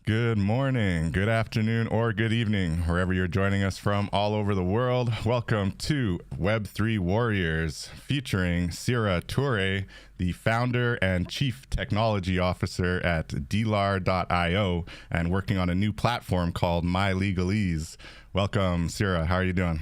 Good morning, good afternoon, or good evening, wherever you're joining us from all over the world. Welcome to Web3 Warriors, featuring Sira Toure, the founder and chief technology officer at DLAR.io, and working on a new platform called My Legalese. Welcome, Sira. How are you doing?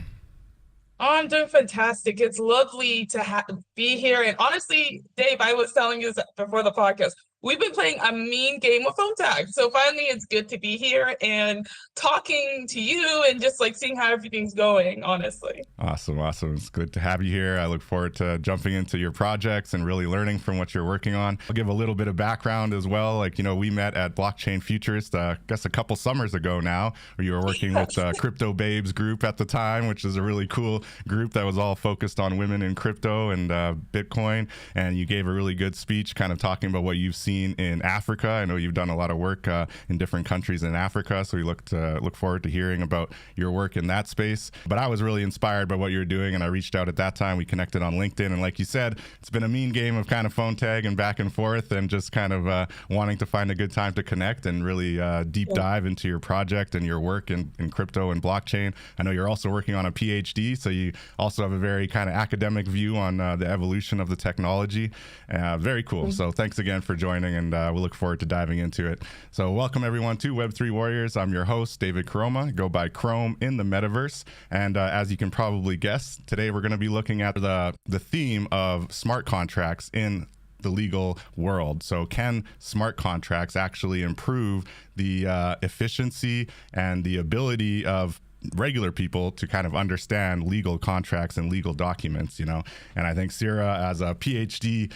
Oh, I'm doing fantastic. It's lovely to be here. And honestly, Dave, I was telling you before the podcast, we've been playing a mean game of phone tag. So finally, it's good to be here and talking to you and just like seeing how everything's going, honestly. Awesome. It's good to have you here. I look forward to jumping into your projects and really learning from what you're working on. I'll give a little bit of background as well. Like, we met at Blockchain Futurist, I guess a couple summers ago now, where you were working with the Crypto Babes group at the time, which is a really cool group that was all focused on women in crypto and Bitcoin. And you gave a really good speech kind of talking about what you've scene in Africa. I know you've done a lot of work in different countries in Africa, so we look forward to hearing about your work in that space. But I was really inspired by what you were doing, and I reached out at that time. We connected on LinkedIn, and like you said, it's been a mean game of kind of phone tag and back and forth, and just kind of wanting to find a good time to connect and really deep dive into your project and your work in crypto and blockchain. I know you're also working on a PhD, so you also have a very kind of academic view on the evolution of the technology. Very cool. So thanks again for joining, and we'll look forward to diving into it. So welcome everyone to Web3 Warriors. I'm your host, David Karoma, go by Chrome in the metaverse. And as you can probably guess, today we're going to be looking at the theme of smart contracts in the legal world. So can smart contracts actually improve the efficiency and the ability of regular people to kind of understand legal contracts and legal documents, And I think Sira, as a PhD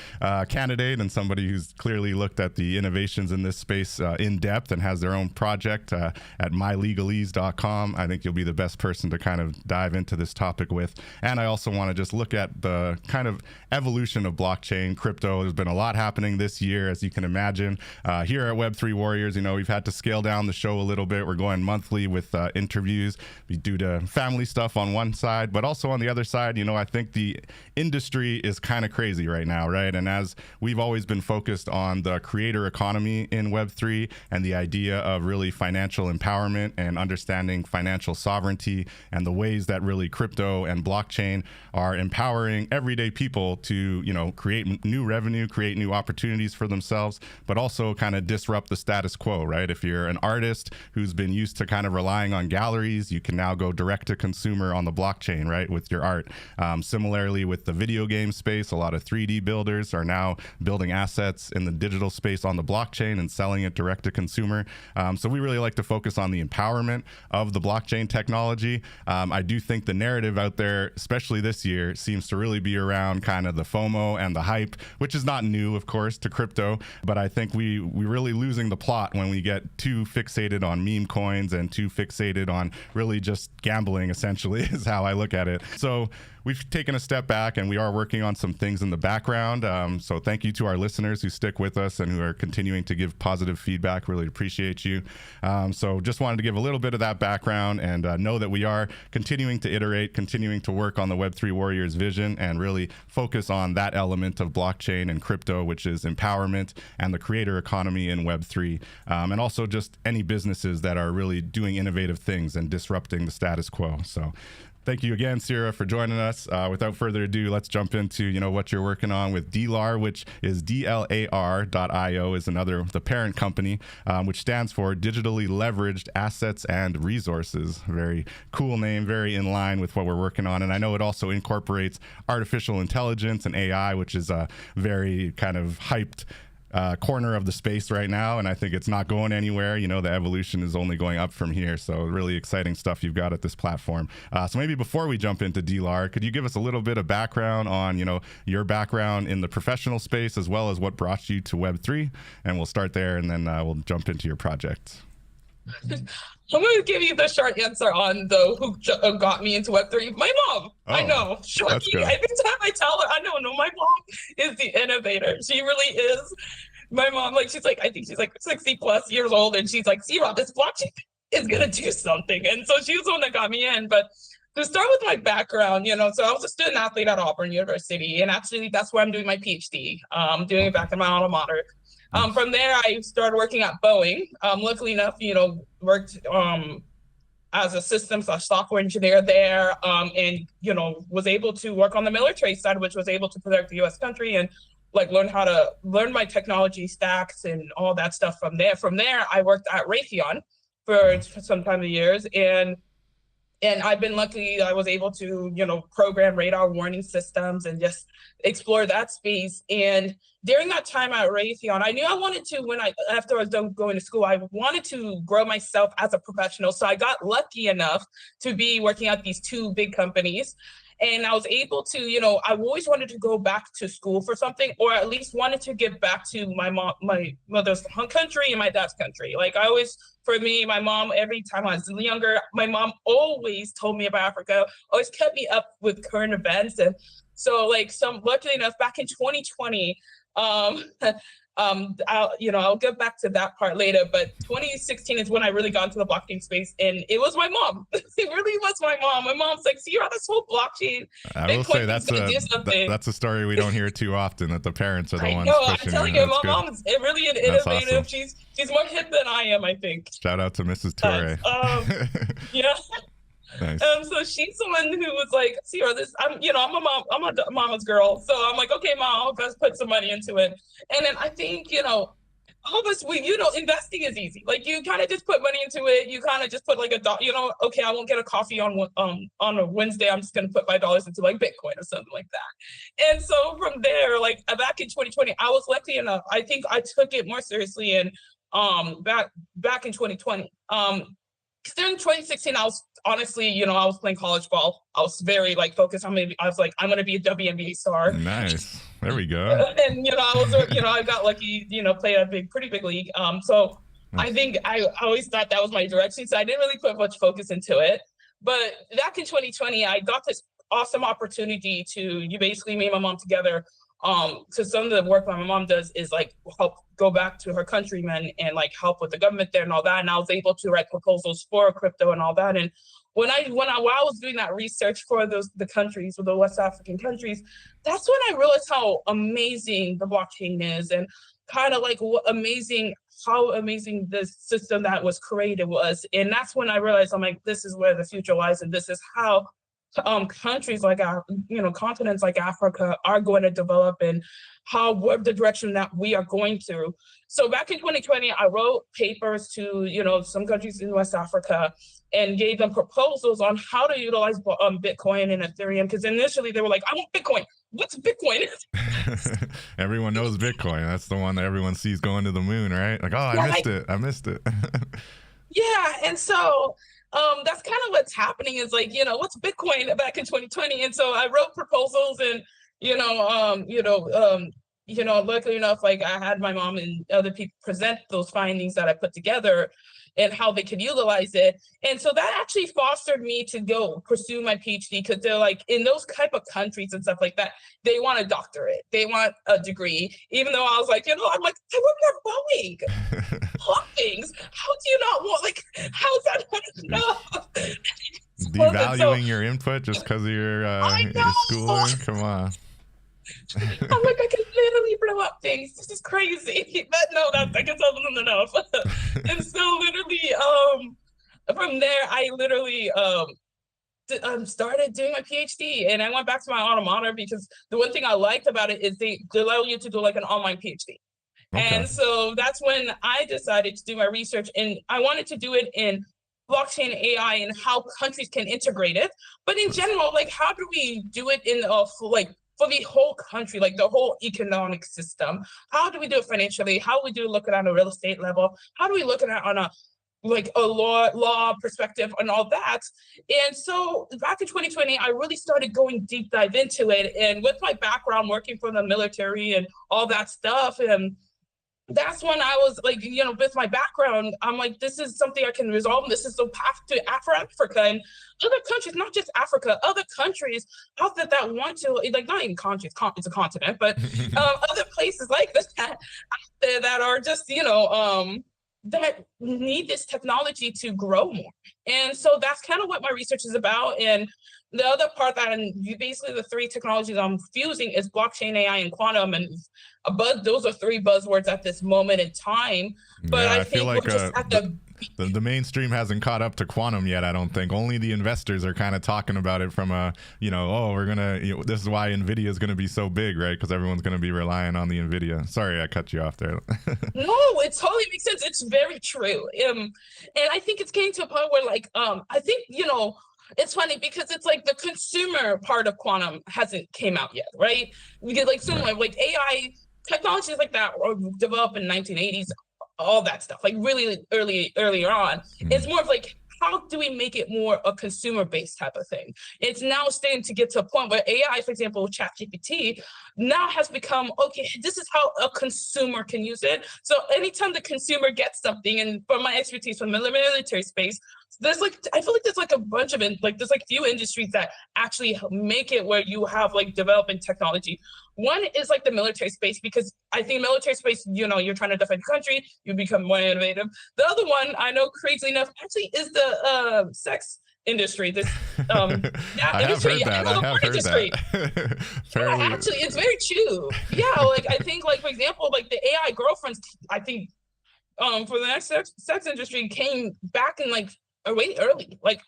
candidate and somebody who's clearly looked at the innovations in this space in depth and has their own project at mylegalese.com, I think you'll be the best person to kind of dive into this topic with. And I also want to just look at the kind of evolution of blockchain, crypto. There's been a lot happening this year, as you can imagine. Here at Web3 Warriors, we've had to scale down the show a little bit. We're going monthly with interviews due to family stuff on one side, but also on the other side, I think the industry is kind of crazy right now, right? And as we've always been focused on the creator economy in Web3 and the idea of really financial empowerment and understanding financial sovereignty and the ways that really crypto and blockchain are empowering everyday people to, create new revenue, create new opportunities for themselves, but also kind of disrupt the status quo, right? If you're an artist who's been used to kind of relying on galleries, you can now go direct to consumer on the blockchain, right, with your art. Similarly, with the video game space, a lot of 3D builders are now building assets in the digital space on the blockchain and selling it direct to consumer. So we really like to focus on the empowerment of the blockchain technology. I do think the narrative out there, especially this year, seems to really be around kind of the FOMO and the hype, which is not new, of course, to crypto. But I think we're really losing the plot when we get too fixated on meme coins and too fixated on really just gambling, essentially, is how I look at it. So we've taken a step back and we are working on some things in the background. So thank you to our listeners who stick with us and who are continuing to give positive feedback. Really appreciate you. So just wanted to give a little bit of that background and know that we are continuing to iterate, continuing to work on the Web3 Warriors vision and really focus on that element of blockchain and crypto, which is empowerment and the creator economy in Web3. And also just any businesses that are really doing innovative things and disrupting the status quo. So thank you again, Sira, for joining us. Without further ado, let's jump into what you're working on with DLAR, which is DLAR.io is the parent company, which stands for Digitally Leveraged Assets and Resources. Very cool name, very in line with what we're working on. And I know it also incorporates artificial intelligence and AI, which is a very kind of hyped corner of the space right now, and I think it's not going anywhere. The evolution is only going up from here. So really exciting stuff you've got at this platform. So maybe before we jump into DLAR, could you give us a little bit of background on your background in the professional space as well as what brought you to Web3? And we'll start there, and then we'll jump into your project. I'm going to give you the short answer on who got me into Web3. My mom. Oh, I know. Shocking. Every time I tell her, I don't know. My mom is the innovator. She really is. My mom, I think she's 60 plus years old, and she's like, Sira, this blockchain is going to do something. And so she was the one that got me in. But to start with my background, so I was a student athlete at Auburn University, and actually that's where I'm doing my PhD, doing it back in my alma mater. From there, I started working at Boeing. Luckily enough, worked as a systems/software engineer there, and was able to work on the military side, which was able to protect the U.S. country and learn my technology stacks and all that stuff from there. From there, I worked at Raytheon for some time of years, and I've been lucky. I was able to, program radar warning systems and just explore that space. And during that time at Raytheon, I knew I wanted to, after I was done going to school, I wanted to grow myself as a professional. So I got lucky enough to be working at these two big companies. And I was able to, I always wanted to go back to school for something, or at least wanted to give back to my mother's country and my dad's country. For me, my mom, every time I was younger, my mom always told me about Africa, always kept me up with current events. And so luckily enough, back in 2020, I'll get back to that part later, but 2016 is when I really got into the blockchain space, and it was my mom. It really was my mom. My mom's like, "Sira, this whole blockchain, I will say that's that's a story we don't hear too often, that the parents are the ones I'm pushing telling it. you, my mom's really an innovative. Awesome. She's more hip than I am, I think. Shout out to Mrs. Toure. Yeah. Nice. So she's the one who was like, "Sira, I'm a mom, I'm a mama's girl." So I'm like, "Okay, mom, I'll just put some money into it." And then I think, all of us, investing is easy. Like, you kind of just put money into it. You kind of just put like okay, I won't get a coffee on a Wednesday. I'm just going to put $5 into like Bitcoin or something like that. And so from there, like back in 2020, I was lucky enough. I think I took it more seriously. And back in 2020, because during 2016, I was honestly, I was playing college ball. I was very focused on maybe. I was like, I'm going to be a WNBA star. Nice. There we go. And I got lucky. Played a pretty big league. So nice. I think I always thought that was my direction. So I didn't really put much focus into it. But back in 2020, I got this awesome opportunity to. You basically me and my mom together. So some of the work my mom does is help go back to her countrymen and help with the government there and all that. And I was able to write proposals for crypto and all that. And while I was doing that research for the countries, or the West African countries, that's when I realized how amazing the blockchain is, and kind of how amazing the system that was created was. And that's when I realized, I'm like, this is where the future lies, and this is how countries like continents like Africa are going to develop, and what the direction that we are going through. So back in 2020, I wrote papers to some countries in West Africa and gave them proposals on how to utilize Bitcoin and Ethereum, because initially they were like, "I want Bitcoin. What's Bitcoin?" Everyone knows Bitcoin. That's the one that everyone sees going to the moon, right? Like, oh, I missed it. Yeah, and so that's kind of what's happening is what's Bitcoin back in 2020. And so I wrote proposals, and luckily enough, I had my mom and other people present those findings that I put together and how they could utilize it. And so that actually fostered me to go pursue my PhD, because they're in those type of countries and stuff like that, they want a doctorate, they want a degree, even though I was I work at Boeing. Things. How do you not want, how's that not enough? Devaluing your input just because of your schooling? Come on. I'm I can literally blow up things. This is crazy. But no, I guess that wasn't enough. And so literally, from there, I literally started doing my PhD, and I went back to my alma mater, because the one thing I liked about it is they allow you to do an online PhD. Okay. And so that's when I decided to do my research, and I wanted to do it in blockchain AI and how countries can integrate it. But in general, how do we do it in for the whole country, the whole economic system? How do we do it financially? How do we look at it on a real estate level? How do we look at it on a law perspective and all that? And so back in 2020, I really started going deep dive into it. And with my background working for the military and all that stuff, and that's when I was with my background, I'm this is something I can resolve. This is the path to Africa and other countries, not just Africa, other countries out there that want to, not even countries, it's a continent, but other places like this out there that are just, that need this technology to grow more. And so that's kind of what my research is about. And the other part that basically the three technologies I'm fusing is blockchain, AI, and quantum. And those are three buzzwords at this moment in time. But yeah, I feel like we're just at the mainstream hasn't caught up to quantum yet. I don't think. Only the investors are kind of talking about it from a, we're going to, this is why NVIDIA is going to be so big, right? Because everyone's going to be relying on the NVIDIA. Sorry, I cut you off there. No, it totally makes sense. It's very true. And I think it's getting to a point where I think, it's funny because it's the consumer part of quantum hasn't came out yet, right? Because AI technologies like that were developed in 1980s, all that stuff, really earlier on. It's more of how do we make it more a consumer-based type of thing? It's now starting to get to a point where AI, for example, ChatGPT, now has become, okay, this is how a consumer can use it. So anytime the consumer gets something, and from my expertise from the military space, there's I feel there's a bunch of there's few industries that actually make it where you have developing technology One is like the military space, because I think military space, you know, you're trying to defend your country, you become more innovative. The other one, I know, crazy enough, actually is the sex industry. This I have heard that. I have heard that. Yeah, actually, it's very true. Yeah, like I think, like for example, like the AI girlfriends, I think for the next sex industry came back in like way early, like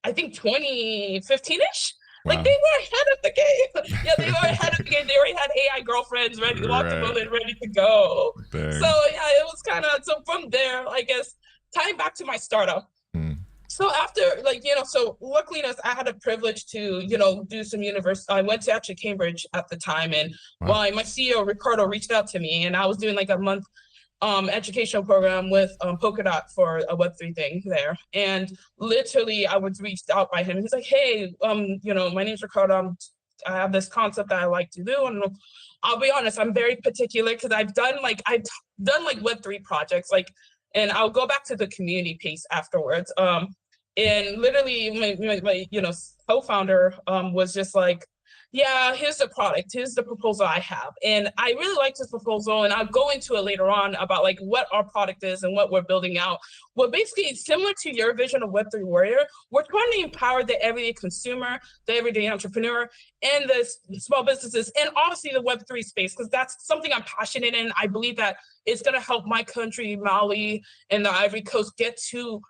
I think 2015-ish. Wow. Like they were ahead of the game. Yeah, they were ahead of the game. They already had AI girlfriends ready, lots of women ready to go. Dang. So yeah, it was kind of, so from there, I guess, tying back to my startup. So after, like, you know, so luckily enough, I had a privilege to, you know, do some university. I went to actually Cambridge at the time, and my CEO Ricardo reached out to me, and I was doing like a month educational program with Polkadot for a Web3 thing there. And literally I was reached out by him. He's like, hey, you know, my name's Ricardo. I have this concept that I like to do. And I'll be honest, I'm very particular because I've done like Web3 projects, like, and I'll go back to the community piece afterwards. And literally my you know, co-founder was just like, yeah, here's the product, here's the proposal I have. And I really like this proposal, and I'll go into it later on about like what our product is and what we're building out. Well, basically similar to your vision of Web3 Warrior, we're trying to empower the everyday consumer, the everyday entrepreneur, and the small businesses, and obviously the Web3 space, because that's something I'm passionate in. I believe that it's gonna help my country, Mali, and the Ivory Coast get to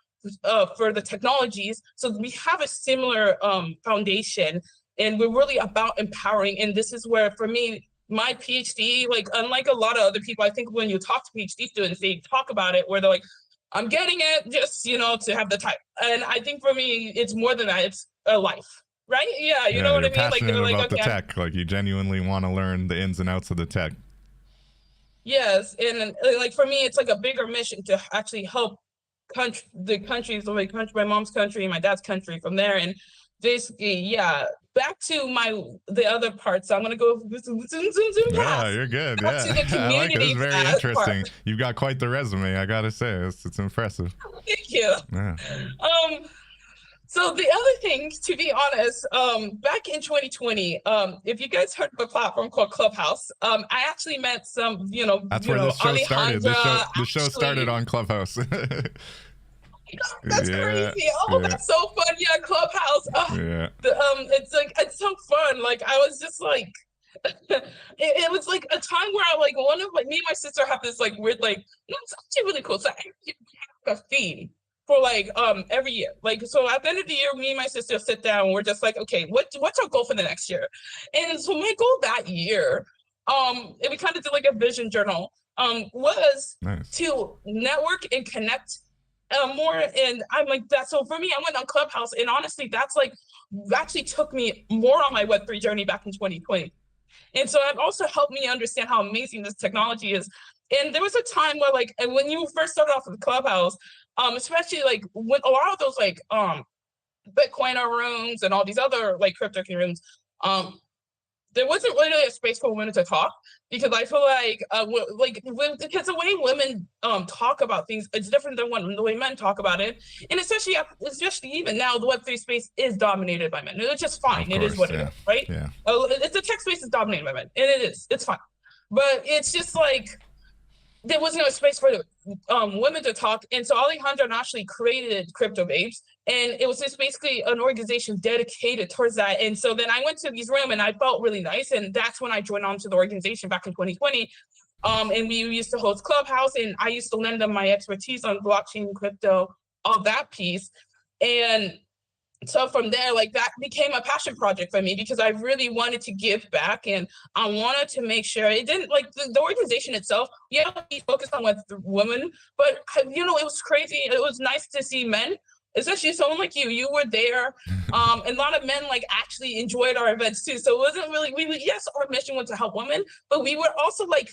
for the technologies. So we have a similar foundation, and we're really about empowering. And this is where, for me, my PhD, like unlike a lot of other people, I think when you talk to PhD students, they talk about it where they're like, I'm getting it just, you know, to have the type. And I think for me, it's more than that. It's a life, right? Yeah, you know what I mean? Like they're like, about the tech, like you genuinely want to learn the ins and outs of the tech. Yes, and like for me, it's like a bigger mission to actually help the countries, like my mom's country and my dad's country from there. And basically, yeah, back to the other part. So I'm gonna go zoom. Yeah, you're good. Back to the community. I like it. It's very interesting. Part. You've got quite the resume, I gotta say. It's impressive. Thank you. Yeah. So the other thing, to be honest, back in 2020, if you guys heard of a platform called Clubhouse, I actually met some, you know, that's where the show started. The show started on Clubhouse. That's crazy. Oh, that's so fun. Yeah, Clubhouse. It's so fun. Like I was just like, it was like a time where I like me and my sister have this like weird, like, it's actually really cool. So I have a theme for like every year. Like, so at the end of the year, me and my sister sit down and we're just like, okay, what's our goal for the next year? And so my goal that year, we kind of did like a vision journal, was to network and connect more. And I'm like that. So for me, I went on Clubhouse, and honestly, that's like actually took me more on my Web3 journey back in 2020. And so it also helped me understand how amazing this technology is. And there was a time where like, and when you first started off with Clubhouse, especially like when a lot of those like Bitcoiner rooms and all these other like crypto rooms, there wasn't really a space for women to talk, because I feel like because the way women talk about things, it's different than the way men talk about it. And especially even now, the Web3 space is dominated by men. It's just fine. It is what it is, right? Yeah. It's the tech space is dominated by men, and it's fine. But it's just like there wasn't a space for women to talk. And so Alejandra actually created Crypto Babes, and it was just basically an organization dedicated towards that. And so then I went to these rooms and I felt really nice. And that's when I joined on to the organization back in 2020. And we used to host Clubhouse, and I used to lend them my expertise on blockchain, crypto, all that piece. And so from there, like that became a passion project for me, because I really wanted to give back, and I wanted to make sure it didn't like the organization itself. Yeah, we focused on with women, but you know, it was crazy. It was nice to see men, especially someone like you were there. And a lot of men like actually enjoyed our events too. So it wasn't really, yes, our mission was to help women, but we were also like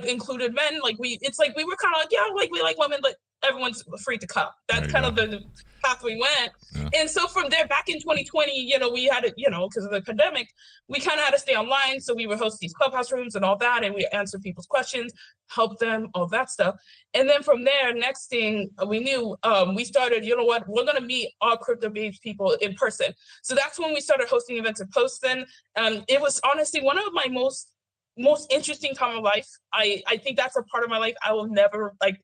included men. Like we were kind of like, yeah, like we like women, but everyone's free to come. That's kind of the path we went. Yeah. And so from there, back in 2020, you know, we had to, you know, because of the pandemic, we kind of had to stay online. So we would host these Clubhouse rooms and all that, and we answer people's questions, help them, all that stuff. And then from there, next thing we knew, we started, you know what, we're going to meet all Crypto Babes people in person. So that's when we started hosting events in person. It was honestly one of my most most interesting time of life. I think that's a part of my life I will never like.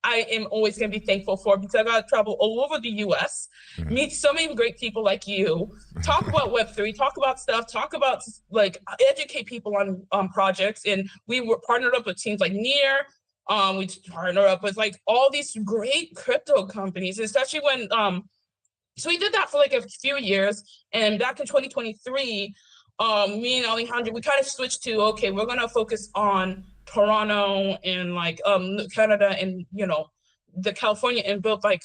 I am always going to be thankful for, because I got to travel all over the US, meet so many great people like you, talk about Web3, talk about stuff, talk about like educate people on projects. And we were partnered up with teams like Near. We partnered up with like all these great crypto companies, especially when so we did that for like a few years. And back in 2023, me and Alejandro, we kind of switched to, okay, we're going to focus on Toronto and like Canada and, you know, the California, and build like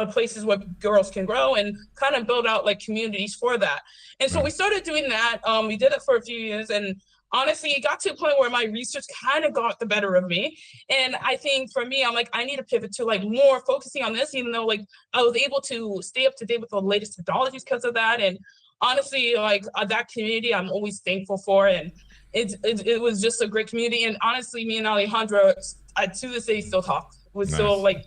places where girls can grow and kind of build out like communities for that. And so we started doing that. We did it for a few years, and honestly, it got to a point where my research kind of got the better of me. And I think for me, I'm like, I need to pivot to like more focusing on this, even though like I was able to stay up to date with the latest technologies because of that. And honestly, like that community, I'm always thankful for. And it was just a great community. And honestly, me and Alejandra, to this day, still talk. We're still like,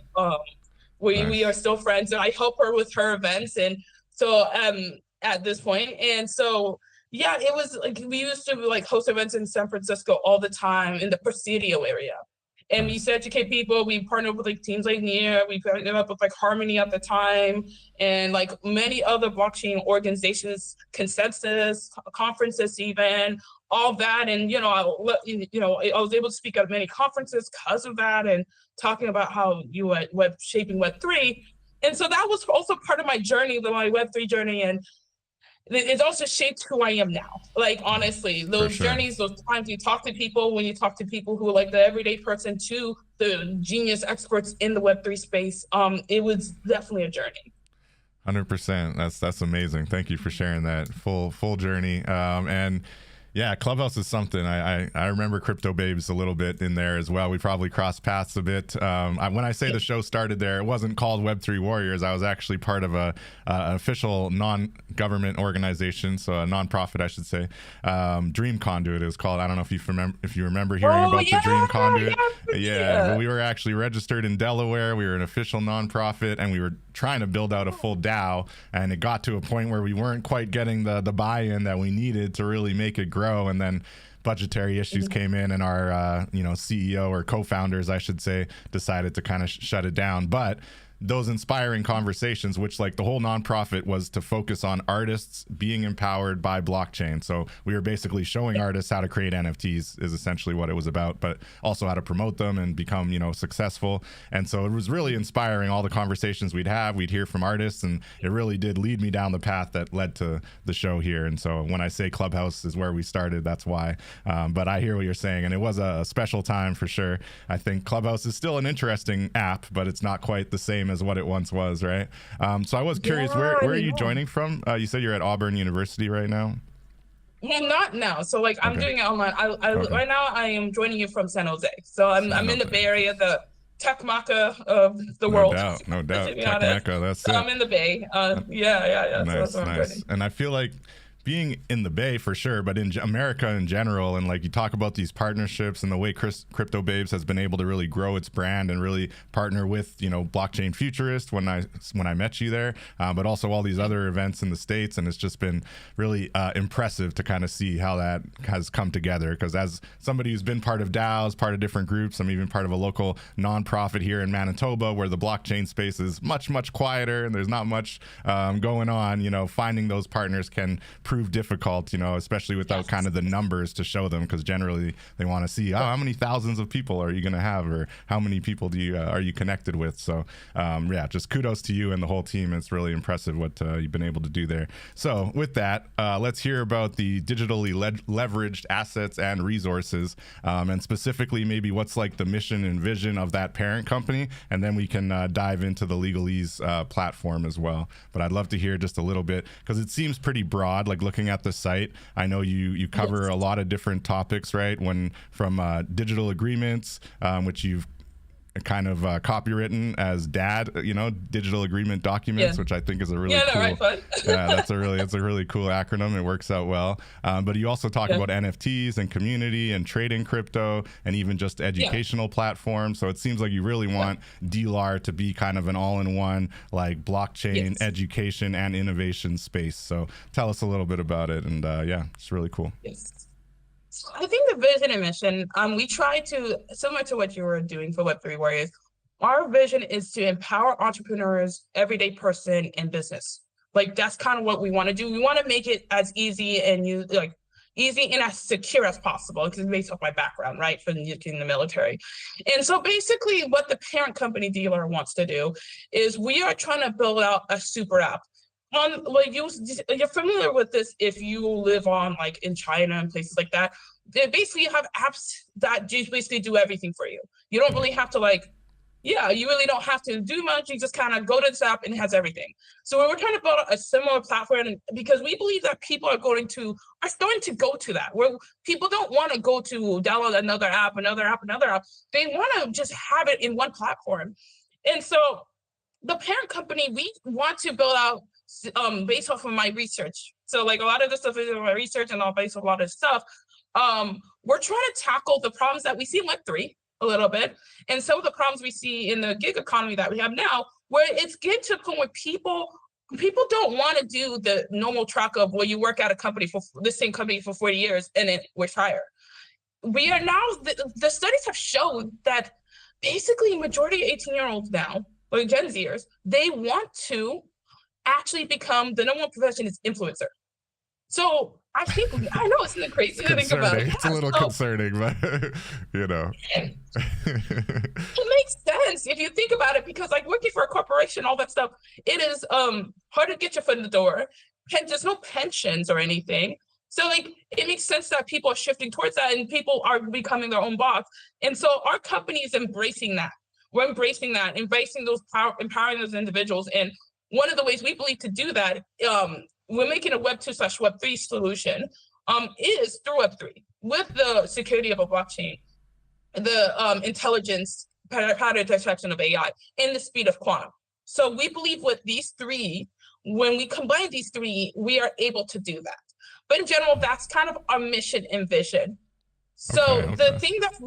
we are still friends, and I help her with her events. And so at this point, and so yeah, it was like we used to like host events in San Francisco all the time in the Presidio area. And we used to educate people. We partnered with like teams like Near. We partnered up with like Harmony at the time, and like many other blockchain organizations, Consensus, conferences, even all that. And I was able to speak at many conferences because of that, and talking about how you were shaping Web3. And so that was also part of my journey, my Web3 journey. And it's also shaped who I am now. Like, honestly, those journeys, those times you talk to people, when you talk to people who are like the everyday person to the genius experts in the Web3 space, it was definitely a journey. 100%. That's amazing. Thank you for sharing that full journey. And yeah, Clubhouse is something. I remember Crypto Babes a little bit in there as well. We probably crossed paths a bit. When I say the show started there, it wasn't called Web3 Warriors. I was actually part of an official non-government organization, so a nonprofit, I should say. Dream Conduit is called. I don't know if you remember hearing about the Dream Conduit. Yeah, but we were actually registered in Delaware. We were an official nonprofit, and we were trying to build out a full DAO, and it got to a point where we weren't quite getting the buy-in that we needed to really make it grow. And then budgetary issues came in, and our CEO, or co-founders, I should say, decided to kind of shut it down. But those inspiring conversations, which like the whole nonprofit was to focus on artists being empowered by blockchain. So we were basically showing artists how to create NFTs is essentially what it was about, but also how to promote them and become, successful. And so it was really inspiring, all the conversations we'd hear from artists, and it really did lead me down the path that led to the show here. And so when I say Clubhouse is where we started, that's why. But I hear what you're saying, and it was a special time for sure. I think Clubhouse is still an interesting app, but it's not quite the same as what it once was, right? So I was curious, where are you joining from? You said you're at Auburn University right now? Well, not now. So like I'm doing it online. Right now I am joining you from San Jose. So I'm in the Bay Area, the tech mecca of the world. No doubt. Tech mecca, that's it. I'm in the Bay. Yeah. Nice, so nice. And I feel like being in the Bay for sure, but in America in general, and like you talk about these partnerships and the way Crypto Babes has been able to really grow its brand and really partner with, Blockchain Futurist when I met you there, but also all these other events in the States. And it's just been really impressive to kind of see how that has come together. Because as somebody who's been part of DAOs, part of different groups, I'm even part of a local nonprofit here in Manitoba where the blockchain space is much, much quieter and there's not much going on. Finding those partners can prove difficult, especially without kind of the numbers to show them, because generally they want to see how many thousands of people are you going to have, or how many people are you connected with. So just kudos to you and the whole team. It's really impressive what you've been able to do there. So with that, let's hear about the digitally leveraged assets and resources, and specifically maybe what's like the mission and vision of that parent company, and then we can dive into the Legalese platform as well. But I'd love to hear just a little bit, because it seems pretty broad. Like looking at the site, I know you cover a lot of different topics, right? From digital agreements, which you've kind of copywritten as DAD, digital agreement documents, which I think is a really cool. Right, that's a really cool acronym. It works out well. But you also talk about NFTs and community and trading crypto, and even just educational platforms. So it seems like you really want DLAR to be kind of an all-in-one, like blockchain education and innovation space. So tell us a little bit about it. And it's really cool. Yes. I think the vision and mission, we try to, similar to what you were doing for Web3 Warriors, our vision is to empower entrepreneurs, everyday person, and business. Like that's kind of what we want to do. We want to make it as easy and easy and as secure as possible, because it's based off my background, right, from in the military. And so basically what the parent company DLAR wants to do is we are trying to build out a super app. Like you're familiar with this if you live on like in China and places like that. They basically have apps that just basically do everything for you. You don't really have to you really don't have to do much. You just kind of go to this app and it has everything. So we're trying to build a similar platform because we believe that people are starting to go to that, where people don't want to go to download another app. They want to just have it in one platform. And so the parent company, we want to build out based off of my research. So like a lot of the stuff is in my research and all based on a lot of stuff. We're trying to tackle the problems that we see in Web3 a little bit, and some of the problems we see in the gig economy that we have now, where it's getting to the point where people don't want to do the normal track of where you work at a company for the same company for 40 years and then retire. We are now, the studies have shown that basically majority of 18-year-olds now, or Gen Zers, they want to actually become, the number one profession is influencer. So I think, I know it's crazy to think about it. It's a little concerning, but It makes sense if you think about it, because like working for a corporation, all that stuff, it is hard to get your foot in the door. And there's no pensions or anything. So like it makes sense that people are shifting towards that and people are becoming their own boss. And so our company is embracing that. We're embracing that, empowering those individuals. And one of the ways we believe to do that, we're making a Web2/Web3 solution, is through Web3 with the security of a blockchain, the intelligence, pattern detection of AI, and the speed of quantum. So we believe with these three, when we combine these three, we are able to do that. But in general, that's kind of our mission and vision. So the thing that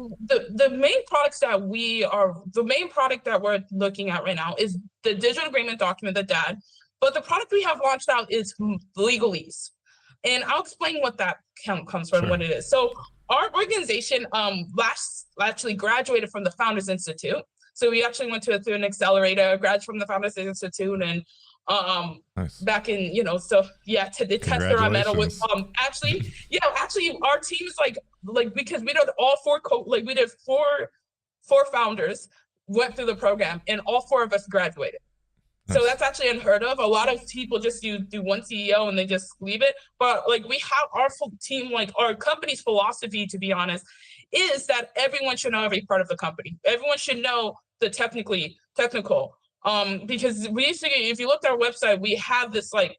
the main product that we're looking at right now is the digital agreement document, the DAD. But the product we have launched out is legalese. And I'll explain what that comes from, what it is. So our organization actually graduated from the Founders Institute. So we actually went through an accelerator, graduated from the Founders Institute, and nice. Back in, to the test our metal with actually our team is like because we did all four we did four founders went through the program and all four of us graduated. So that's actually unheard of. A lot of people just do one CEO and they just leave it. But like we have our full team, like our company's philosophy, to be honest, is that everyone should know every part of the company. Everyone should know the technical. Because if you look at our website, we have this like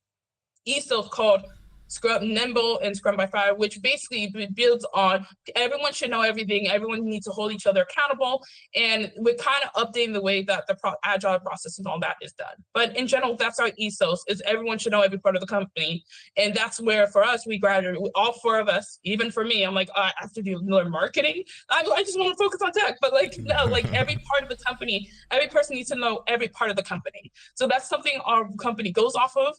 ethos called Scrum Nimble and Scrum by Fire, which basically builds on everyone should know everything. Everyone needs to hold each other accountable. And we're kind of updating the way that the agile process and all that is done. But in general, that's our ethos, is everyone should know every part of the company. And that's where for us, we graduated, all four of us, even for me, I'm like, I have to learn marketing. I just want to focus on tech, but like, no, like every part of the company, every person needs to know every part of the company. So that's something our company goes off of.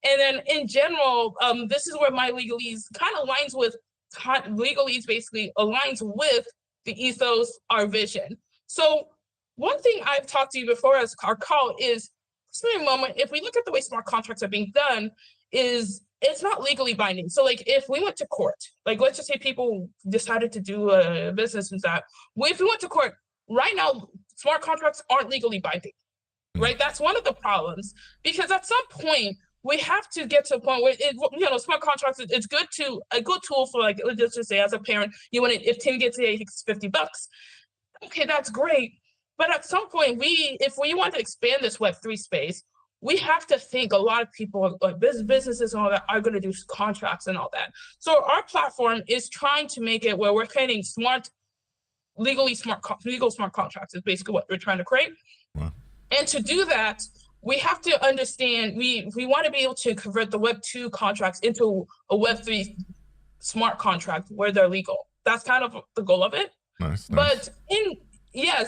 And then in general, this is where my legalese kind of aligns with, legalese basically aligns with the ethos, our vision. So one thing I've talked to you before as our call is, just a moment, if we look at the way smart contracts are being done, is it's not legally binding. So like if we went to court, like let's just say people decided to do a business and that, if we went to court, right now, smart contracts aren't legally binding, right? That's one of the problems, because at some point, we have to get to a point where smart contracts. It's a good tool for, like, let's just say as a parent, if Tim gets it, it's $50. Okay, that's great. But at some point, if we want to expand this Web3 space, we have to think a lot of people, like businesses and all that, are going to do contracts and all that. So our platform is trying to make it where we're creating legal smart contracts is basically what we're trying to create. Wow. And to do that, we have to understand, we want to be able to convert the Web2 contracts into a Web3 smart contract where they're legal. That's kind of the goal of it. Nice. But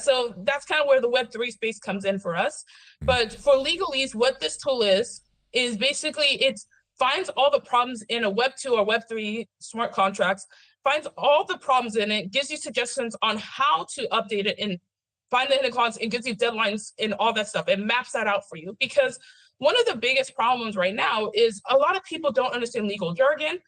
so that's kind of where the Web3 space comes in for us. But for legalese, what this tool is basically it finds all the problems in a Web2 or Web3 smart contracts, finds all the problems in it, gives you suggestions on how to update it and find the hidden clauses, and gives you deadlines and all that stuff. It maps that out for you, because one of the biggest problems right now is a lot of people don't understand legal jargon,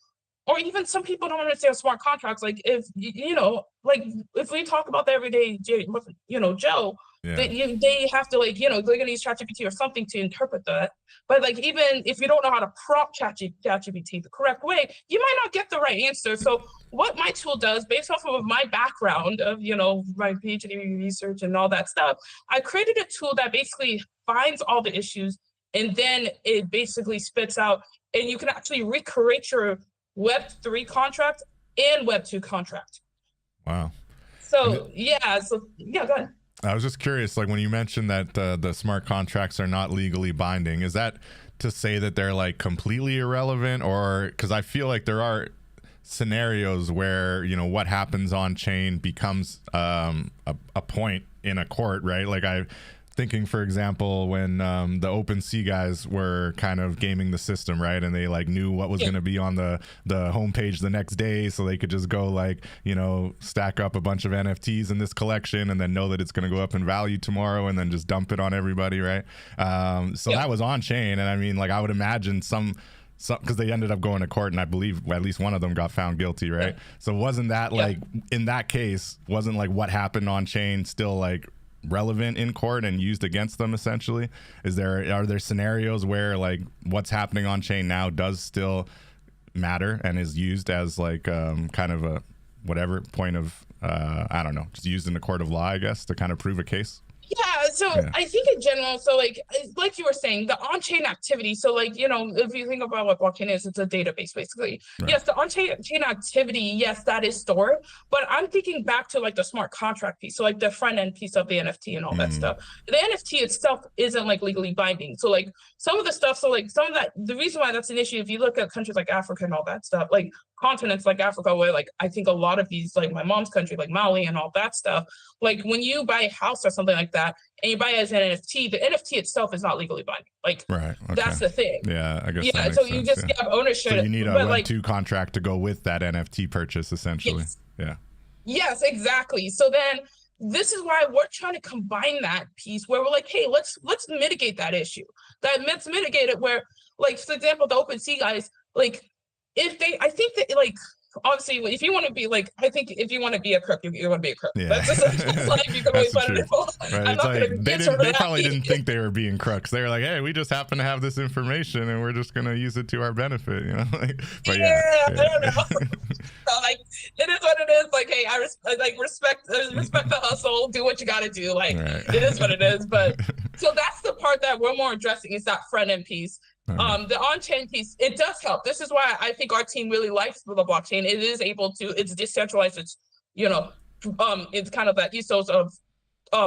or even some people don't understand smart contracts. Like if if we talk about the everyday Joe, Yeah. they have to they're gonna use ChatGPT or something to interpret that. But like, even if you don't know how to prompt ChatGPT the correct way, you might not get the right answer. So what my tool does, based off of my background of my PhD research and all that stuff, I created a tool that basically finds all the issues, and then it basically spits out, and you can actually recreate your Web3 contract and Web2 contract. Wow. So yeah, go ahead. I was just curious, like when you mentioned that the smart contracts are not legally binding, is that to say that they're like completely irrelevant? Or because I feel like there are scenarios where what happens on chain becomes a point in a court, right? Like I'm thinking, for example, when the OpenSea guys were kind of gaming the system, right? And they like knew what was going to be on the homepage the next day, so they could just go like stack up a bunch of NFTs in this collection and then know that it's going to go up in value tomorrow, and then just dump it on everybody, right? So that was on chain, and I mean, like I would imagine some because they ended up going to court, and I believe at least one of them got found guilty, right? So wasn't that like in that case, wasn't like what happened on chain still like relevant in court and used against them essentially? Are there scenarios where like what's happening on chain now does still matter and is used as like kind of a whatever point of I don't know, just used in the court of law, I guess, to kind of prove a case? I think in general, so like you were saying, the on-chain activity, so like if you think about what blockchain is, it's a database basically. Right. Yes, the on-chain activity, yes, that is stored, but I'm thinking back to like the smart contract piece, so like the front end piece of the NFT and all that stuff. The NFT itself isn't like legally binding, so like some of the stuff, so like some of that, the reason why that's an issue, if you look at countries like Africa and all that stuff, like continents like Africa, where like I think a lot of these, like my mom's country, like Mali and all that stuff, like when you buy a house or something like that and you buy it as an NFT, the NFT itself is not legally binding. Like that's the thing. Yeah, I guess. Yeah, so you just have ownership. So you need a Web2 contract to go with that NFT purchase, essentially. Yes. Yes, exactly. So then this is why we're trying to combine that piece where we're like, hey, let's mitigate that issue. Let's mitigate it where, like, for example, the OpenSea guys, like, I think that like, obviously, if you want to be like, I think if you want to be a crook, you want to be a crook. Yeah. That's just like, you can always find it. Right. They probably didn't think they were being crooks. They were like, hey, we just happen to have this information and we're just going to use it to our benefit, Like, but I don't know. So like, it is what it is. Like, hey, I respect the hustle. Do what you got to do. Like, It is what it is. But so that's the part that we're more addressing, is that front end piece. The on-chain piece, it does help. This is why I think our team really likes the blockchain. It is able to, it's decentralized. It's, it's kind of that ethos of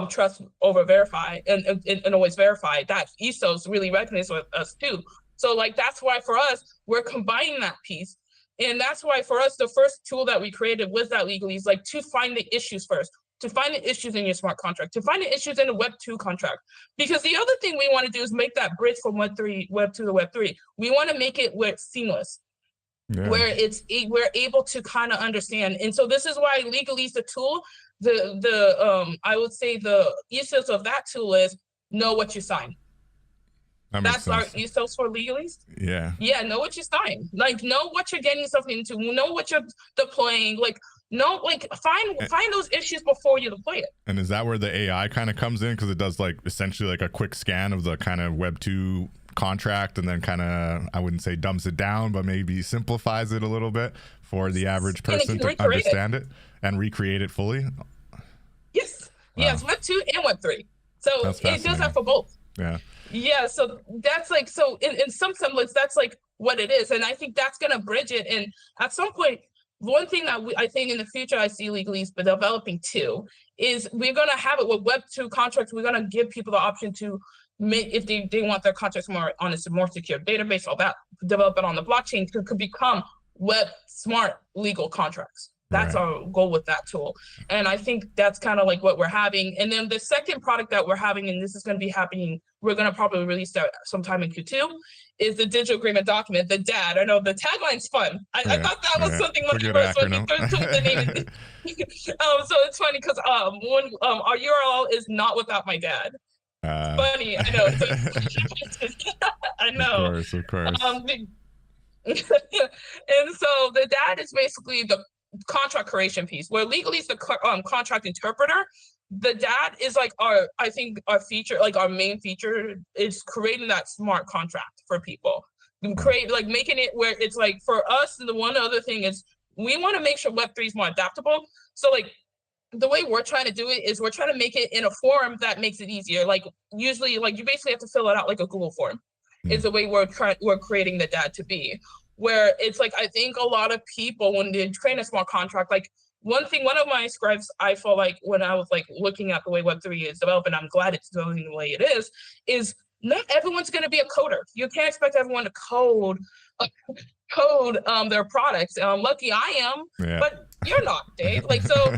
trust over verify and always verify. That ethos really resonates with us too. So like, that's why for us, we're combining that piece. And that's why for us, the first tool that we created was that legalese, like to find the issues first. To find the issues in your smart contract, to find the issues in a Web2 contract. Because the other thing we want to do is make that bridge from Web2 to Web3. We want to make it where it's seamless, where we're able to kind of understand. And so this is why legalese, the tool, I would say the ethos of that tool is know what you sign. That's our ethos for legalese. Yeah, know what you sign. Like, know what you're getting yourself into. Know what you're deploying. Like, no, like find those issues before you deploy it. And is that where the AI kind of comes in? Because it does like essentially like a quick scan of the kind of Web2 contract, and then kind of, I wouldn't say dumbs it down, but maybe simplifies it a little bit for the average person to understand it and recreate it fully. Yes. Wow. Yes, Web2 and Web3. So it does that for both. Yeah, so that's like, so in some semblance, that's like what it is. And I think that's going to bridge it. And at some point, one thing that I think in the future I see legalese but developing too is we're going to have it with Web2 contracts. We're going to give people the option to make, if they want their contracts more on a more secure database, all that, develop it on the blockchain, could become web smart legal contracts. That's Right. our goal with that tool. And I think that's kind of like what we're having. And then the second product that we're having, and this is going to be happening, we're going to probably release that sometime in Q2, is the digital agreement document, the DAD. I know the tagline's fun. I Yeah. thought that was Yeah. something It's when a I good first when acronym. you told the name. So it's funny because when our URL is not without my dad. Uh, Funny, I know. So I of know. course, of course. And so the DAD is basically the contract creation piece, where legally is the contract interpreter. The DAD is like I think our feature, like our main feature, is creating that smart contract for people. Like making it where it's like for us. The one other thing is we want to make sure Web3 is more adaptable. So like the way we're trying to do it is we're trying to make it in a form that makes it easier. Like usually, like you basically have to fill it out like a Google form. Is the way we're creating the DAD to be. Where it's like I think a lot of people when they train a smart contract, like one of my scribes, I felt like when I was like looking at the way Web3 is developing, I'm glad it's going the way it is not everyone's going to be a coder. You can't expect everyone to code their products. Lucky I am, Yeah. but you're not, Dave. Like so,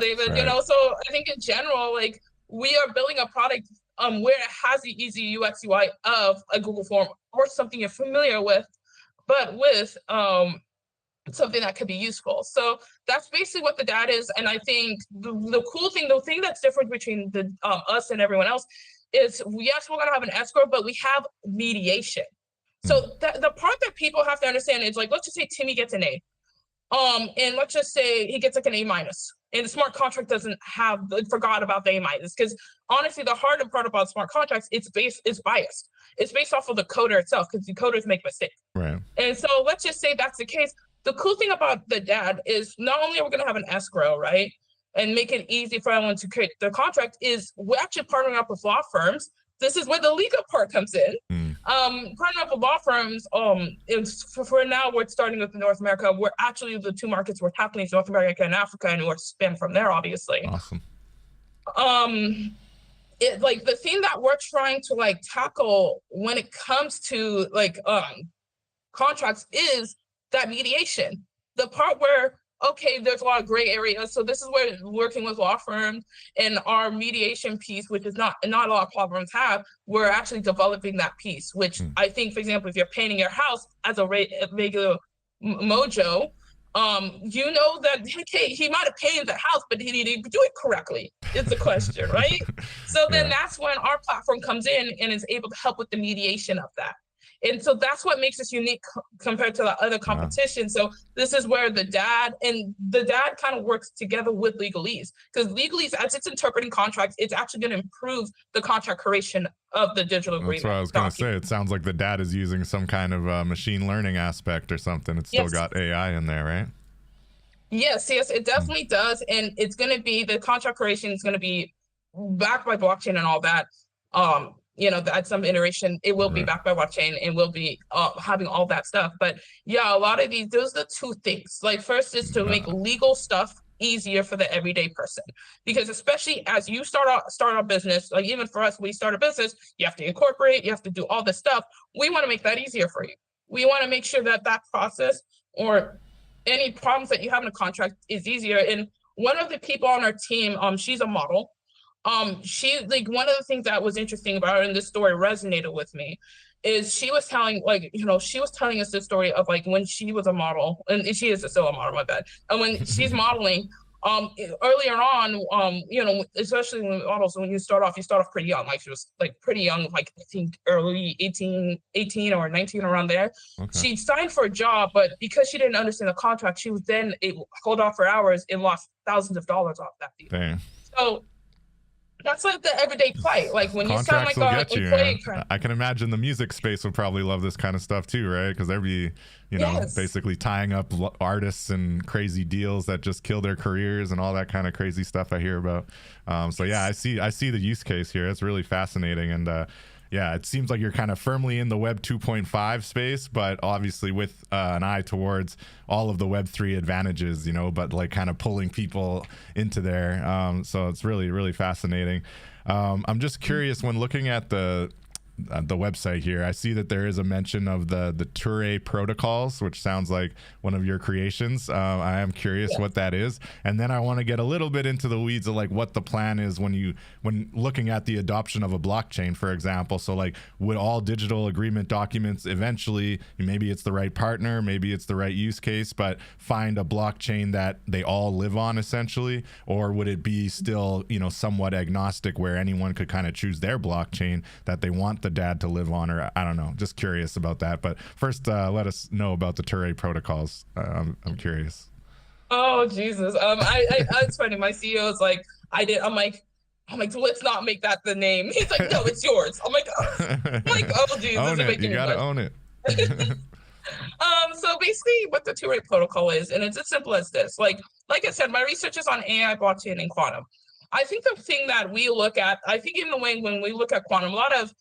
David. Right. You know, so I think in general, like we are building a product where it has the easy UX UI of a Google form or something you're familiar with, but with something that could be useful. So that's basically what the DAD is. And I think the cool thing, the thing that's different between the us and everyone else is, yes, we're gonna have an escrow, but we have mediation. So the part that people have to understand is like, let's just say Timmy gets an A. And let's just say he gets like an A minus, and the smart contract doesn't have forgot about the A minus, because honestly, the harder part about smart contracts, it's biased. It's based off of the coder itself, because the coders make mistakes. Right. And so let's just say that's the case. The cool thing about the DAD is not only are we going to have an escrow, right, and make it easy for everyone to create their contract, is we're actually partnering up with law firms. This is where the legal part comes in. Partnering up with law firms, for now, we're starting with North America. We're actually, the two markets we're tackling is North America and Africa, and we're spin from there, obviously. Awesome. Like the thing that we're trying to like tackle when it comes to like contracts is that mediation. The part where, okay, there's a lot of gray areas. So this is where working with law firms and our mediation piece, which is not a lot of platforms have, we're actually developing that piece, which I think, for example, if you're painting your house as a regular mojo, you know that, okay, he might have painted the house, but did he do it correctly? It's a question, right? So then that's when our platform comes in and is able to help with the mediation of that. And so that's what makes us unique compared to the other competition. So this is where the DAD kind of works together with legalese, because legalese, as it's interpreting contracts, it's actually going to improve the contract creation of the digital agreement. That's what I was going to say. It sounds like the DAD is using some kind of machine learning aspect or something. It's still got AI in there, right? Yes, it definitely does. And it's going to be, the contract creation is going to be backed by blockchain and all that. You know, at some iteration, it will be backed by blockchain and will be having all that stuff. But yeah, a lot of those are the two things. Like first is to make legal stuff easier for the everyday person, because especially as you start a business, like even for us, we start a business, you have to incorporate, you have to do all this stuff. We want to make that easier for you. We want to make sure that process or any problems that you have in a contract is easier. And one of the people on our team, she's a model. She, like, one of the things that was interesting about her, and this story resonated with me, is she was telling, like, you know, she was telling us this story of like when she was a model, and she is still a model, my bad. And when she's modeling, earlier on, you know, especially when models, when you start off pretty young. Like she was like pretty young, like I think early 18 or 19, around there. She signed for a job, but because she didn't understand the contract, she was then hold off for hours and lost thousands of dollars off that deal. Dang. So that's like the everyday plight. Like when you sound like an employee. I can imagine the music space would probably love this kind of stuff too, right? Because they'd be, you know, basically tying up artists and crazy deals that just kill their careers and all that kind of crazy stuff I hear about. So yeah, I see the use case here. It's really fascinating. And yeah, it seems like you're kind of firmly in the Web 2.5 space, but obviously with an eye towards all of the Web 3 advantages, you know, but like kind of pulling people into there. So it's really, really fascinating. I'm just curious, when looking at the the website here, I see that there is a mention of the Toure protocols, which sounds like one of your creations. I am curious what that is, and then I want to get a little bit into the weeds of like what the plan is when looking at the adoption of a blockchain, for example. So like, would all digital agreement documents eventually, maybe it's the right partner, maybe it's the right use case, but find a blockchain that they all live on essentially, or would it be still, you know, somewhat agnostic where anyone could kind of choose their blockchain that they want the dad to live on? Or I don't know, just curious about that. But first, let us know about the Toure protocols. I'm curious. Oh Jesus. It's funny. My CEO is like, I'm like, let's not make that the name. He's like, no, it's yours. I'm like, oh Jesus. Own it. You gotta own it. So basically what the Toure protocol is, and it's as simple as this. Like I said, my research is on AI, blockchain, and quantum. I think the thing that we look at, I think in the way when we look at quantum, a lot of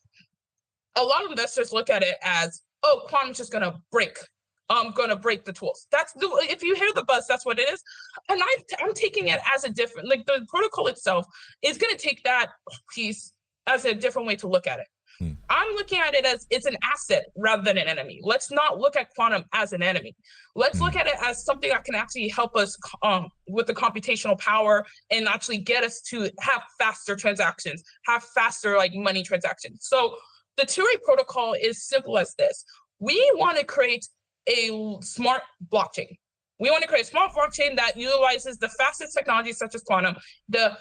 investors look at it as, oh, quantum's just gonna break the tools. If you hear the buzz, that's what it is. And I'm taking it as a different, like the protocol itself is gonna take that piece as a different way to look at it. I'm looking at it as it's an asset rather than an enemy. Let's not look at quantum as an enemy. Let's look at it as something that can actually help us with the computational power and actually get us to have faster transactions, have faster like money transactions. So the Toure protocol is simple as this. We want to create a smart blockchain. We want to create a smart blockchain that utilizes the fastest technologies such as quantum, the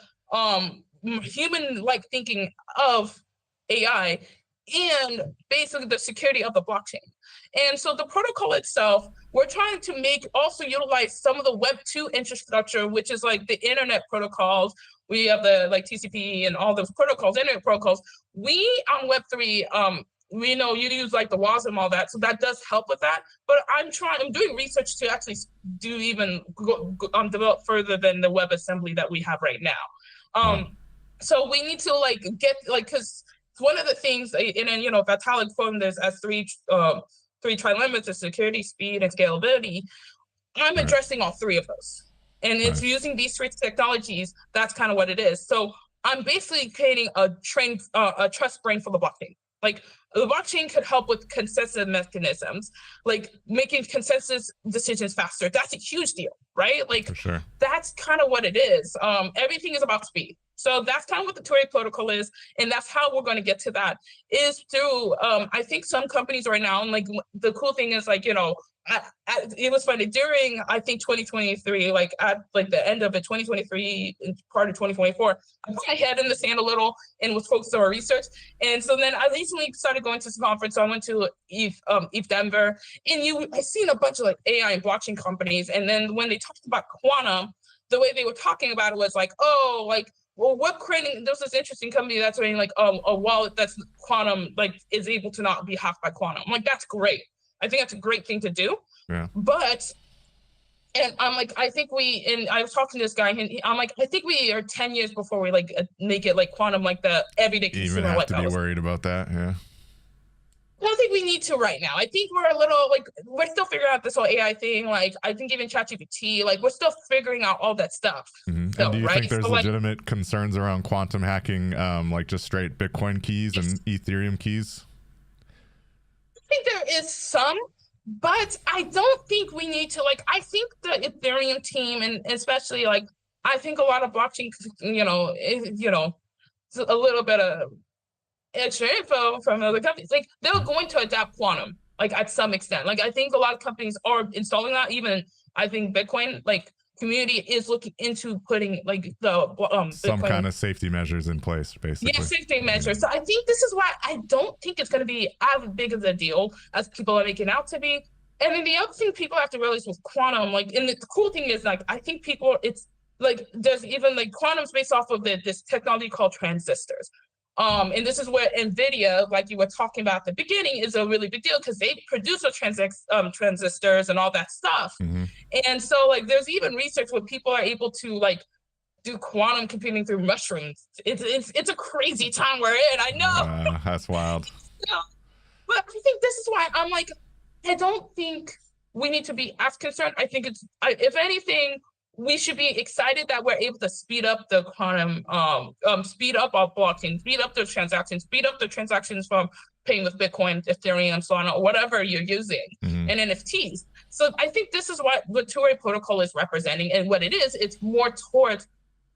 human-like thinking of AI, and basically the security of the blockchain. And so the protocol itself, we're trying to also utilize some of the Web 2 infrastructure, which is like the internet protocols. We have the like TCP and all those protocols, internet protocols. We on Web 3, we know you use like the WAS and all that, so that does help with that. But I'm doing research to actually develop further than the WebAssembly that we have right now. So we need to like get like, because one of the things, and then, you know, Vitalik formed this as three trilemmas of security, speed, and scalability. I'm addressing all three of those. And it's using these three technologies. That's kind of what it is. So I'm basically creating a trust brain for the blockchain. Like the blockchain could help with consensus mechanisms, like making consensus decisions faster. That's a huge deal, right? Like for sure. That's kind of what it is. Everything is about speed. So that's kind of what the Toure protocol is, and that's how we're going to get to that, is through, I think some companies right now, and like the cool thing is like, you know, it was funny during, I think 2023, like at like the end of it, 2023, part of 2024, I put my head in the sand a little and was focused on our research. And so then I recently started going to this conference. So I went to ETH Denver, and I seen a bunch of like AI and blockchain companies. And then when they talked about quantum, the way they were talking about it was like, oh, like, well, there's this interesting company that's doing like a wallet that's quantum, like is able to not be hacked by quantum. I'm like, that's great. I think that's a great thing to do. Yeah. But, and I'm like, I was talking to this guy, and I'm like, I think we are 10 years before we like make it like quantum, like the everyday consumer. Even have to be worried about that, yeah. I don't think we need to right now. I think we're a little like, we're still figuring out this whole AI thing. Like, I think even ChatGPT, like we're still figuring out all that stuff. So, and do you think there's legitimate concerns around quantum hacking, like just straight Bitcoin keys and Ethereum keys? I think there is some, but I don't think we need to, like, I think the Ethereum team, and especially like, I think a lot of blockchain, you know, a little bit of extra info from other companies, like they're going to adapt quantum, like at some extent. Like I think a lot of companies are installing that. Even I think Bitcoin, like community is looking into putting like the some Bitcoin, kind of safety measures in place, basically. Yeah, safety measures. So I think this is why I don't think it's going to be as big of a deal as people are making out to be. And then the other thing people have to realize with quantum, like, and the cool thing is like, I think people, it's like, there's even like quantum's based off of this technology called transistors. And this is where NVIDIA, like you were talking about at the beginning, is a really big deal because they produce the transistors and all that stuff. And so like there's even research where people are able to like do quantum computing through mushrooms. It's a crazy time we're in, I know. That's wild. But I think this is why I'm like, I don't think we need to be as concerned. I think if anything, we should be excited that we're able to speed up the quantum, speed up our blockchain, speed up the transactions from paying with Bitcoin, Ethereum, Solana, or whatever you're using, and NFTs. So I think this is what the Toure protocol is representing, and what it is, it's more towards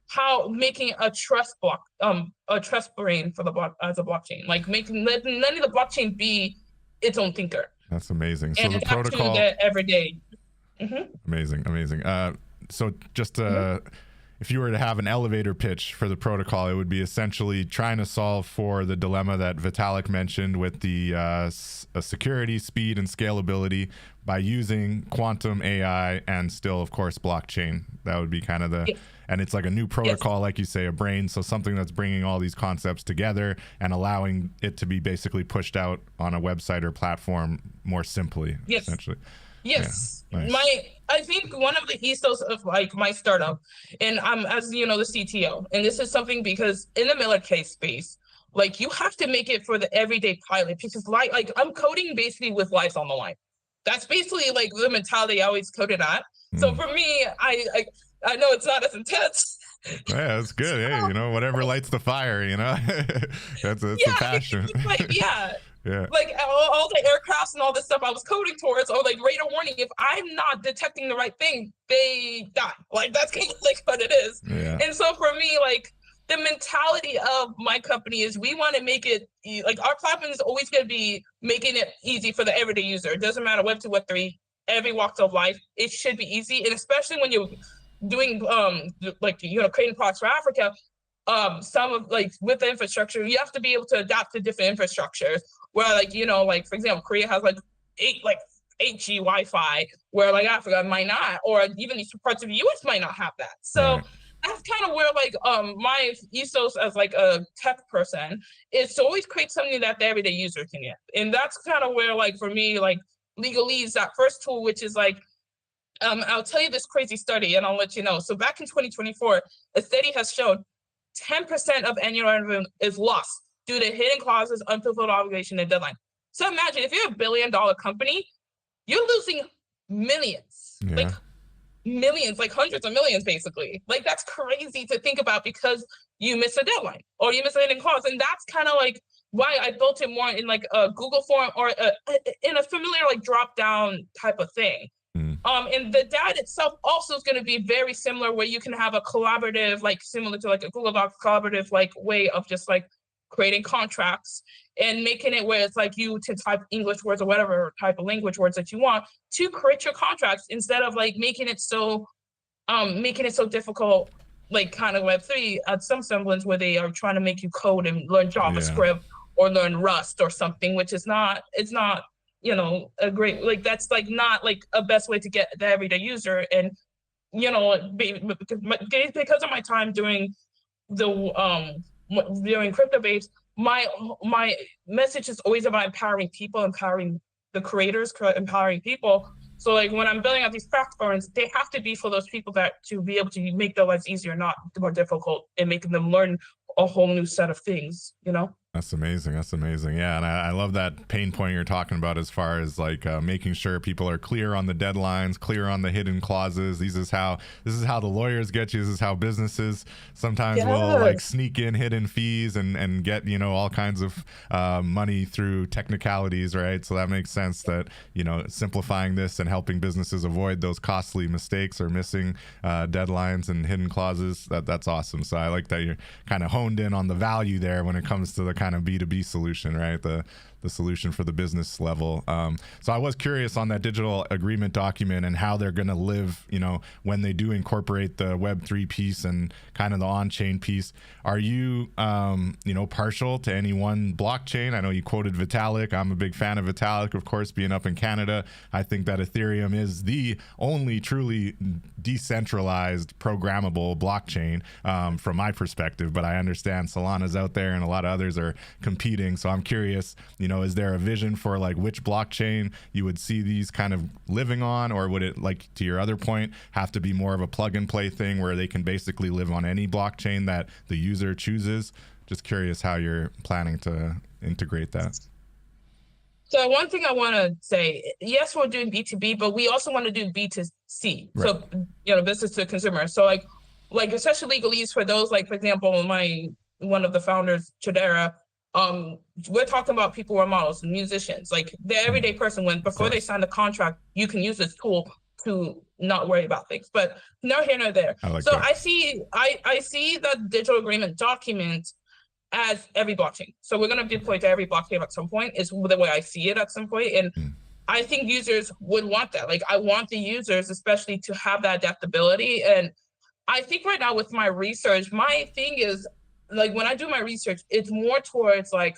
how making a trust brain for the block as a blockchain, like letting the blockchain be its own thinker. That's amazing. So and the protocol, the everyday. Amazing. So just if you were to have an elevator pitch for the protocol, it would be essentially trying to solve for the dilemma that Vitalik mentioned with the security, speed, and scalability by using quantum AI and still, of course, blockchain. That would be kind of the, and it's like a new protocol, like you say, a brain. So something that's bringing all these concepts together and allowing it to be basically pushed out on a website or platform more simply, essentially. Yes. Yeah, nice. I think one of the ethos of like my startup, and I'm, as you know, the CTO, and this is something because in the Miller case space, like you have to make it for the everyday pilot, because like I'm coding basically with lives on the line. That's basically like the mentality I always coded at. So for me, I know it's not as intense. Yeah, that's good. Hey, whatever lights the fire, that's a passion. Yeah. Like all the aircrafts and all this stuff I was coding towards, or like radar warning, if I'm not detecting the right thing, they die. Like that's kind of like what it is. Yeah. And so for me, like the mentality of my company is we want to make it like our platform is always going to be making it easy for the everyday user. It doesn't matter Web 2, Web 3, every walk of life. It should be easy, and especially when you're doing creating products for Africa. Some of like with the infrastructure, you have to be able to adapt to different infrastructures. Where like for example, Korea has like 8G Wi-Fi, where like Africa might not, or even these parts of the US might not have that. So that's kind of where like my ethos as like a tech person is to always create something that the everyday user can get. And that's kind of where like for me, like Legalese, that first tool, which is like I'll tell you this crazy study and I'll let you know. So back in 2024, a study has shown 10% of annual revenue is lost due to hidden clauses, unfulfilled obligation, and deadline. So imagine if you're $1 billion company, you're losing millions, like millions, like hundreds of millions, basically. Like that's crazy to think about because you miss a deadline or you miss a hidden clause. And that's kind of like why I built it more in like a Google form or in a familiar like drop down type of thing. And the DAD itself also is going to be very similar, where you can have a collaborative, like similar to like a Google Docs collaborative, like way of just like creating contracts and making it where it's like you to type English words or whatever type of language words that you want to create your contracts, instead of like making it so difficult, like kind of Web3 at some semblance where they are trying to make you code and learn JavaScript or learn Rust or something, which is not, it's not, a great, like that's like not like a best way to get the everyday user. And because of my time doing doing crypto babes, my message is always about empowering people, empowering the creators, empowering people. So like when I'm building out these platforms, they have to be for those people that to be able to make their lives easier, not more difficult, and making them learn a whole new set of things, That's amazing. Yeah, and I love that pain point you're talking about as far as like making sure people are clear on the deadlines, clear on the hidden clauses. This is how the lawyers get you. This is how businesses sometimes will like sneak in hidden fees and get all kinds of money through technicalities, right? So that makes sense that simplifying this and helping businesses avoid those costly mistakes or missing deadlines and hidden clauses. That's awesome. So I like that you're kind of honed in on the value there when it comes to the kind of B2B solution, right? The solution for the business level. So I was curious on that digital agreement document and how they're going to live, when they do incorporate the Web3 piece and kind of the on-chain piece. Are you, partial to any one blockchain? I know you quoted Vitalik. I'm a big fan of Vitalik, of course, being up in Canada. I think that Ethereum is the only truly decentralized programmable blockchain from my perspective, but I understand Solana's out there and a lot of others are competing. So I'm curious, is there a vision for like which blockchain you would see these kind of living on, or would it, like to your other point, have to be more of a plug and play thing where they can basically live on any blockchain that the user chooses? Just curious how you're planning to integrate that. So one thing I want to say, yes, we're doing B2B, but we also want to do B2C. Right. So, business to consumer. So like especially legalese for those, like, for example, one of the founders, Chidera, we're talking about people who are models, musicians, like the everyday person, before they sign the contract, you can use this tool to not worry about things, but no here, no there. I see the digital agreement document as every blockchain. So we're going to deploy to every blockchain at some point, is the way I see it at some point. And I think users would want that. Like, I want the users especially to have that adaptability. And I think right now with my research, my thing is, like, when I do my research, it's more towards, like,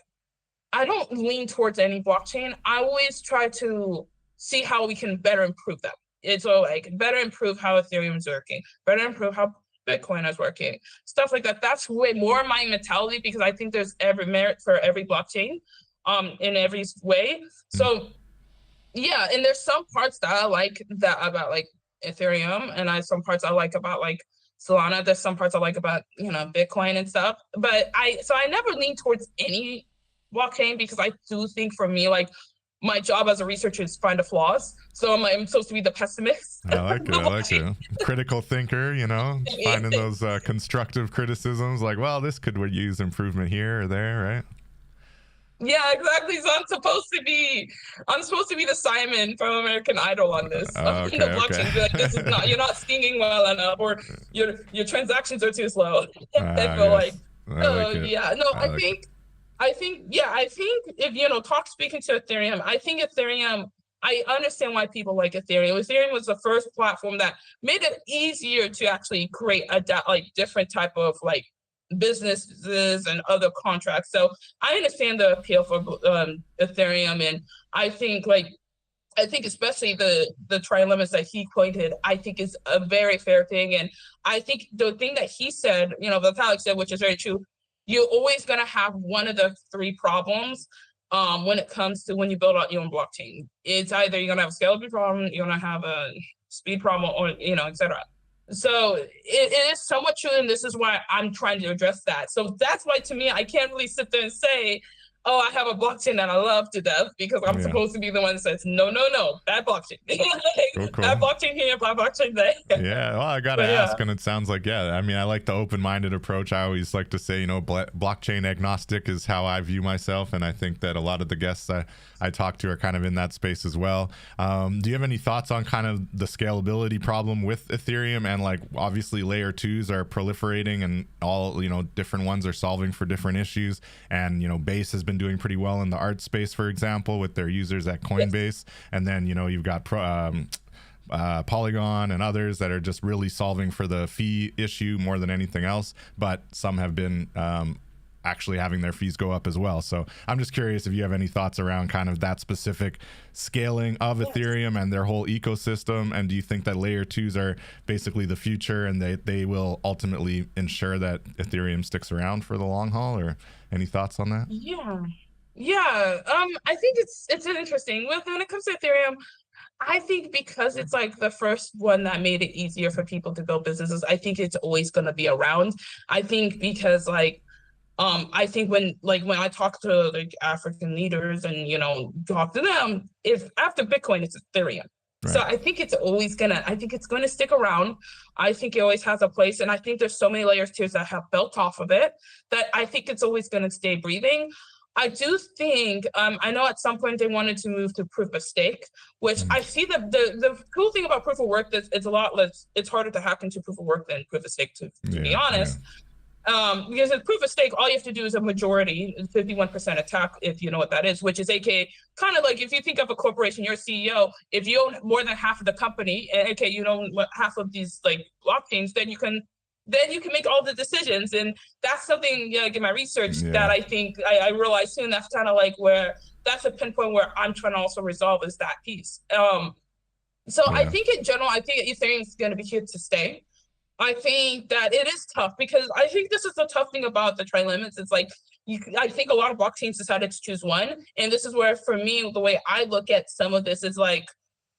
I don't lean towards any blockchain. I always try to see how we can better improve them. It's like better improve how Ethereum is working, better improve how Bitcoin is working, stuff like that. That's way more my mentality, because I think there's every merit for every blockchain in every way. So yeah, and there's some parts that I like that about like Ethereum, and some parts I like about like Solana. There's some parts I like about Bitcoin and stuff. But I never lean towards any blockchain, because I do think, for me, like, my job as a researcher is find the flaws. So I'm supposed to be the pessimist. I like it. Critical thinker, finding those constructive criticisms, like, well, this could use improvement here or there, right? Yeah, exactly. So I'm supposed to be the Simon from American Idol on this. Okay. Like, this is not, you're not singing well enough, or your transactions are too slow. I think if speaking to Ethereum, I think Ethereum, I understand why people like Ethereum. Ethereum was the first platform that made it easier to actually create different type of like businesses and other contracts. So I understand the appeal for Ethereum, and I think especially the trilemmas that he pointed, I think is a very fair thing. And I think the thing that he said, Vitalik said, which is very true, you're always going to have one of the three problems when it comes to when you build out your own blockchain. It's either you're going to have a scalability problem, you're going to have a speed problem, or, etc. So it is somewhat true, and this is why I'm trying to address that. So that's why, to me, I can't really sit there and say, oh, I have a blockchain that I love to death, because I'm supposed to be the one that says, no, bad blockchain. Cool. Bad blockchain here, bad blockchain there. Yeah, well, I got to ask, and it sounds like, I mean, I like the open-minded approach. I always like to say, blockchain agnostic is how I view myself, and I think that a lot of the guests I talk to are kind of in that space as well. Do you have any thoughts on kind of the scalability problem with Ethereum? And like, obviously layer 2s are proliferating, and all, different ones are solving for different issues. And, Base has been doing pretty well in the art space, for example, with their users at Coinbase. Yes. And then, you've got Polygon and others that are just really solving for the fee issue more than anything else. But some have been actually having their fees go up as well. So I'm just curious if you have any thoughts around kind of that specific scaling of Ethereum and their whole ecosystem. And do you think that layer 2s are basically the future, and they will ultimately ensure that Ethereum sticks around for the long haul? Or any thoughts on that? Yeah. I think it's interesting. When it comes to Ethereum, I think because it's like the first one that made it easier for people to build businesses, I think it's always going to be around. I think because I think when I talk to like African leaders and talk to them, if after Bitcoin it's Ethereum. Right. So I think it's going to stick around. I think it always has a place, and I think there's so many layers tiers that have built off of it that I think it's always going to stay breathing. I do think I know at some point they wanted to move to proof of stake, which I see the cool thing about proof of work is it's harder to hack into proof of work than proof of stake, to be honest. Because with proof of stake, all you have to do is a majority, 51% attack, if you know what that is, which is aka kind of like if you think of a corporation, you're a CEO, if you own more than half of the company, and aka you own half of these like blockchains, then you can make all the decisions. And that's something, in my research that I think I realized soon, that's kind of like where that's a pinpoint where I'm trying to also resolve is that piece. I think in general, I think Ethereum is going to be here to stay. I think that it is tough, because I think this is the tough thing about the trilemmas. It's like, I think a lot of blockchains decided to choose one. And this is where, for me, the way I look at some of this is like,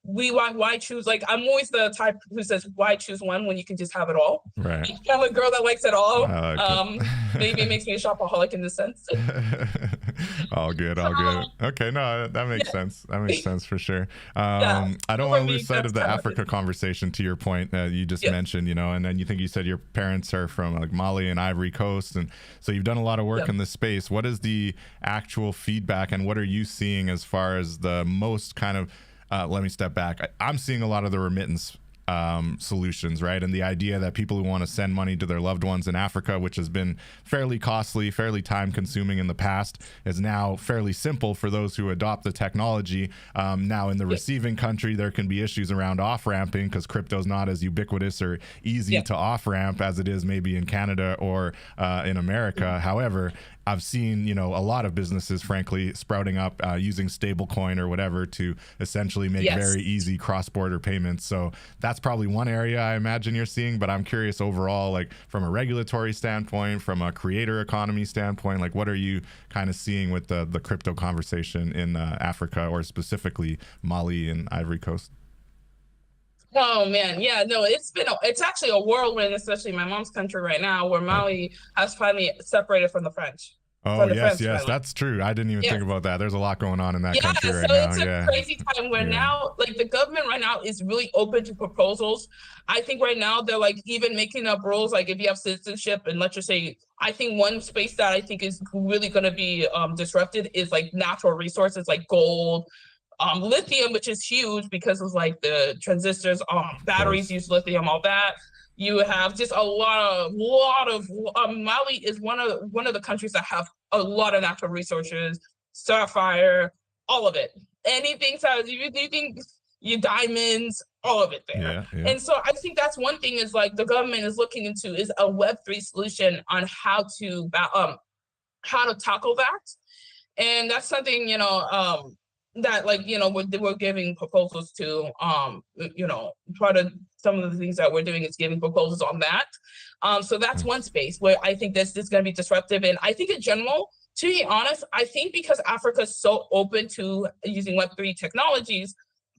why choose? Like, I'm always the type who says, why choose one when you can just have it all? Right. I'm a girl that likes it all. Like Maybe it makes me a shopaholic in this sense. All good, all good. Okay, no, that makes sense. That makes sense for sure. I don't want to lose sight of the Africa conversation. To your point, you just mentioned, and then you said your parents are from like Mali and Ivory Coast, and so you've done a lot of work in this space. What is the actual feedback, and what are you seeing as far as the most kind of let me step back. I'm seeing a lot of the remittance solutions, right? And the idea that people who want to send money to their loved ones in Africa, which has been fairly costly, fairly time consuming in the past, is now fairly simple for those who adopt the technology. Now in the receiving country, there can be issues around off-ramping because crypto is not as ubiquitous or easy to off-ramp as it is maybe in Canada or in America. However, I've seen, a lot of businesses, frankly, sprouting up using stablecoin or whatever to essentially make very easy cross-border payments. So that's probably one area I imagine you're seeing, but I'm curious overall, like from a regulatory standpoint, from a creator economy standpoint, like what are you kind of seeing with the crypto conversation in Africa, or specifically Mali and Ivory Coast? Oh man, yeah, no, it's actually a whirlwind, especially in my mom's country right now, where Mali has finally separated from the French. Oh yes, that's true. I didn't even think about that. There's a lot going on in that country right now. Yeah, so it's a crazy time where now, like the government right now is really open to proposals. I think right now they're like even making up rules, like if you have citizenship, and let's just say, I think one space that I think is really going to be disrupted is like natural resources like gold, lithium, which is huge because of like the transistors, batteries use lithium, all that. You have just a lot of Mali is one of the countries that have a lot of natural resources, sapphire, all of it. Anything, so you think your diamonds, all of it there. And so I think that's one thing is like the government is looking into is a Web3 solution on how to tackle that. And that's something, that like, we're giving proposals to, part of some of the things that we're doing is giving proposals on that. So that's one space where I think this is going to be disruptive. And I think in general, to be honest, I think because Africa is so open to using Web3 technologies,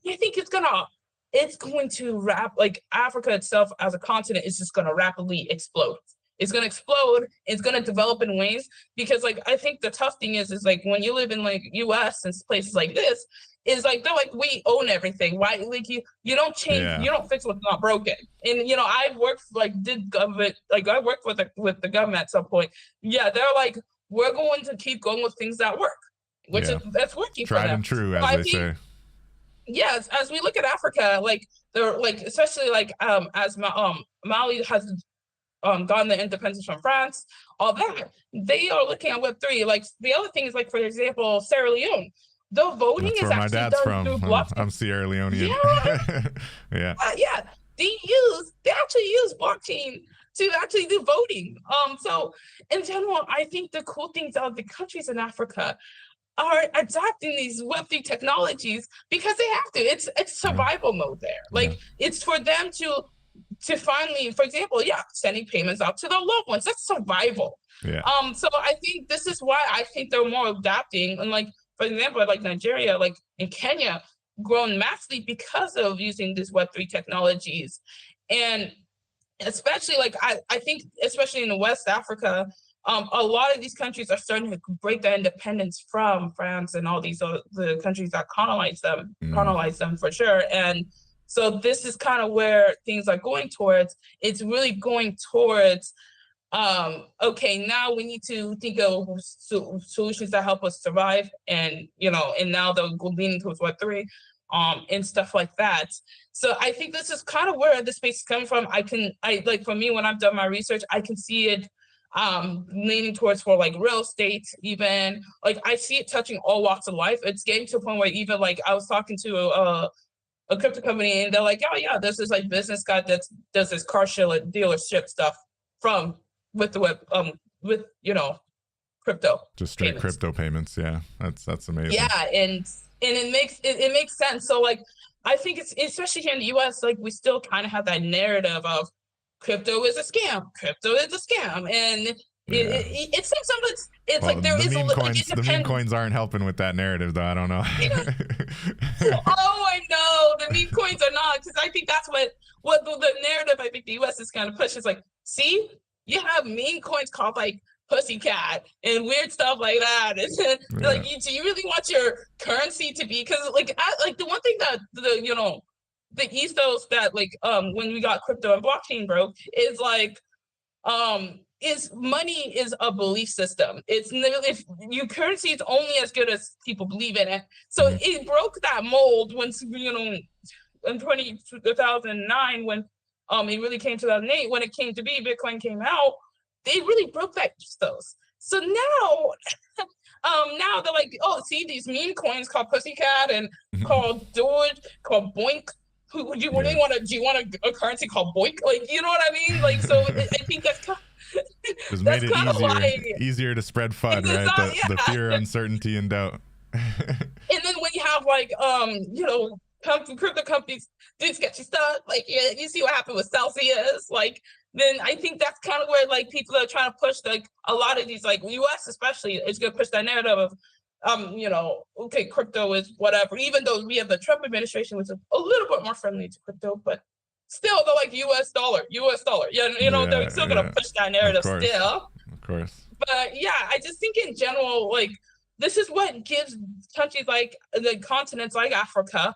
I think it's going to like Africa itself as a continent is just going to rapidly explode. It's going to explode. It's going to develop in ways because like, I think the tough thing is like when you live in like US and places like this, is like, they're like, we own everything, right? Like you don't change, you don't fix what's not broken. And, I've worked did government, like I worked with the government at some point. Yeah. They're like, we're going to keep going with things that work, which is, that's working for them. Tried and true, as they say. Yes. As we look at Africa, like they're like, especially like, as Mali has gotten the independence from France, all that, they are looking at Web3. Like the other thing is like, for example, Sierra Leone, the voting is actually done through blockchain. I'm Sierra Leonean. Yeah. They actually use blockchain to actually do voting. So in general, I think the cool things are the countries in Africa are adopting these Web3 technologies because they have to. It's survival mode there. Like it's for them to finally, for example, sending payments out to their loved ones. That's survival. So I think this is why I think they're more adapting. And like, for example, like Nigeria, like in Kenya, grown massively because of using these Web3 technologies. And especially like, I think, especially in West Africa, a lot of these countries are starting to break their independence from France and all these the countries that colonize them for sure. And so this is kind of where things are going towards. It's really going towards, okay, now we need to think of solutions that help us survive, and and now they're leaning towards Web3, and stuff like that. So I think this is kind of where the space is coming from. I like, for me, when I've done my research, I can see it leaning towards for like real estate, even like I see it touching all walks of life. It's getting to a point where even like I was talking to a crypto company, and they're like, oh yeah, there's this like business guy that does this car dealership stuff with the web, with crypto. Just straight payments. Crypto payments. Yeah, that's amazing. Yeah, and it makes sense. So like, I think it's, especially here in the US, like we still kind of have that narrative of crypto is a scam. Crypto is a scam, and it's like there is a little. The meme coins aren't helping with that narrative, though. I don't know. Oh, I know. The the meme coins or not, because I think that's what the narrative I think the US is kind of push is like, see, you have meme coins called like Pussycat and weird stuff like that. And then, like, do you really want your currency to be? Because like the one thing that the ethos that like when we got crypto and blockchain broke is like is money is a belief system. It's if your currency is only as good as people believe in it. So it broke that mold when in 2009 when it really came 2008 when it came to be Bitcoin came out. They really broke that ethos. So now, now they're like, oh, see these meme coins called Pussycat and called Doge, called Boink. Do you really want to? Do you want a currency called Boink? Like, you know what I mean? Like, so I think that's kind of, just made it easier to spread FUD, right? The fear, uncertainty, and doubt. And then when you have like crypto companies do sketchy stuff, like you see what happened with Celsius, like. Then I think that's kind of where like people are trying to push like a lot of these like US especially is going to push that narrative of okay, crypto is whatever, even though we have the Trump administration which is a little bit more friendly to crypto, but still they're like US dollar. They're still going to push that narrative still. Of course. But yeah, I just think in general, like this is what gives countries like the continents like Africa,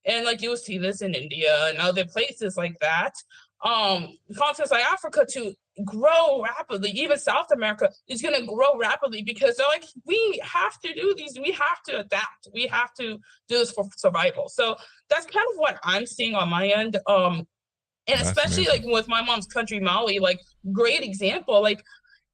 and like you'll see this in India and other places like that. Continents like Africa to grow rapidly. Even South America is going to grow rapidly because they're like, we have to do these, we have to adapt, we have to do this for survival. So that's kind of what I'm seeing on my end. And that's especially amazing. Like with my mom's country, Mali, like great example, like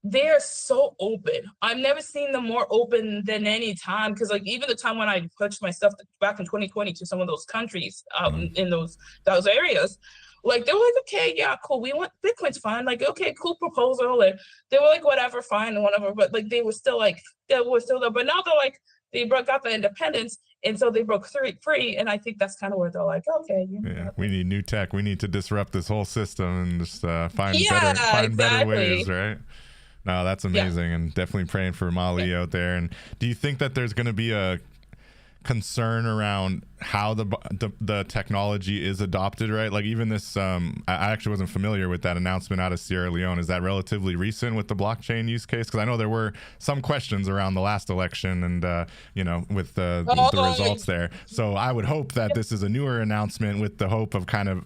they're so open. I've never seen them more open than any time, because like even the time when I purchased my stuff back in 2020 to some of those countries in those areas, like they were like, okay, yeah, cool, we want Bitcoin's fine, like okay, cool proposal, and they were like, whatever, fine, and whatever, but like they were still there. But now they're like, they broke out the independence, and so they broke free, and I think that's kind of where they're like, okay, we need new tech, we need to disrupt this whole system and just find better ways, right? No, that's amazing, and definitely praying for Mali out there. And do you think that there's going to be a concern around how the technology is adopted, right? Like even this, I actually wasn't familiar with that announcement out of Sierra Leone. Is that relatively recent with the blockchain use case? Because I know there were some questions around the last election and, with the results there. So I would hope that this is a newer announcement with the hope of kind of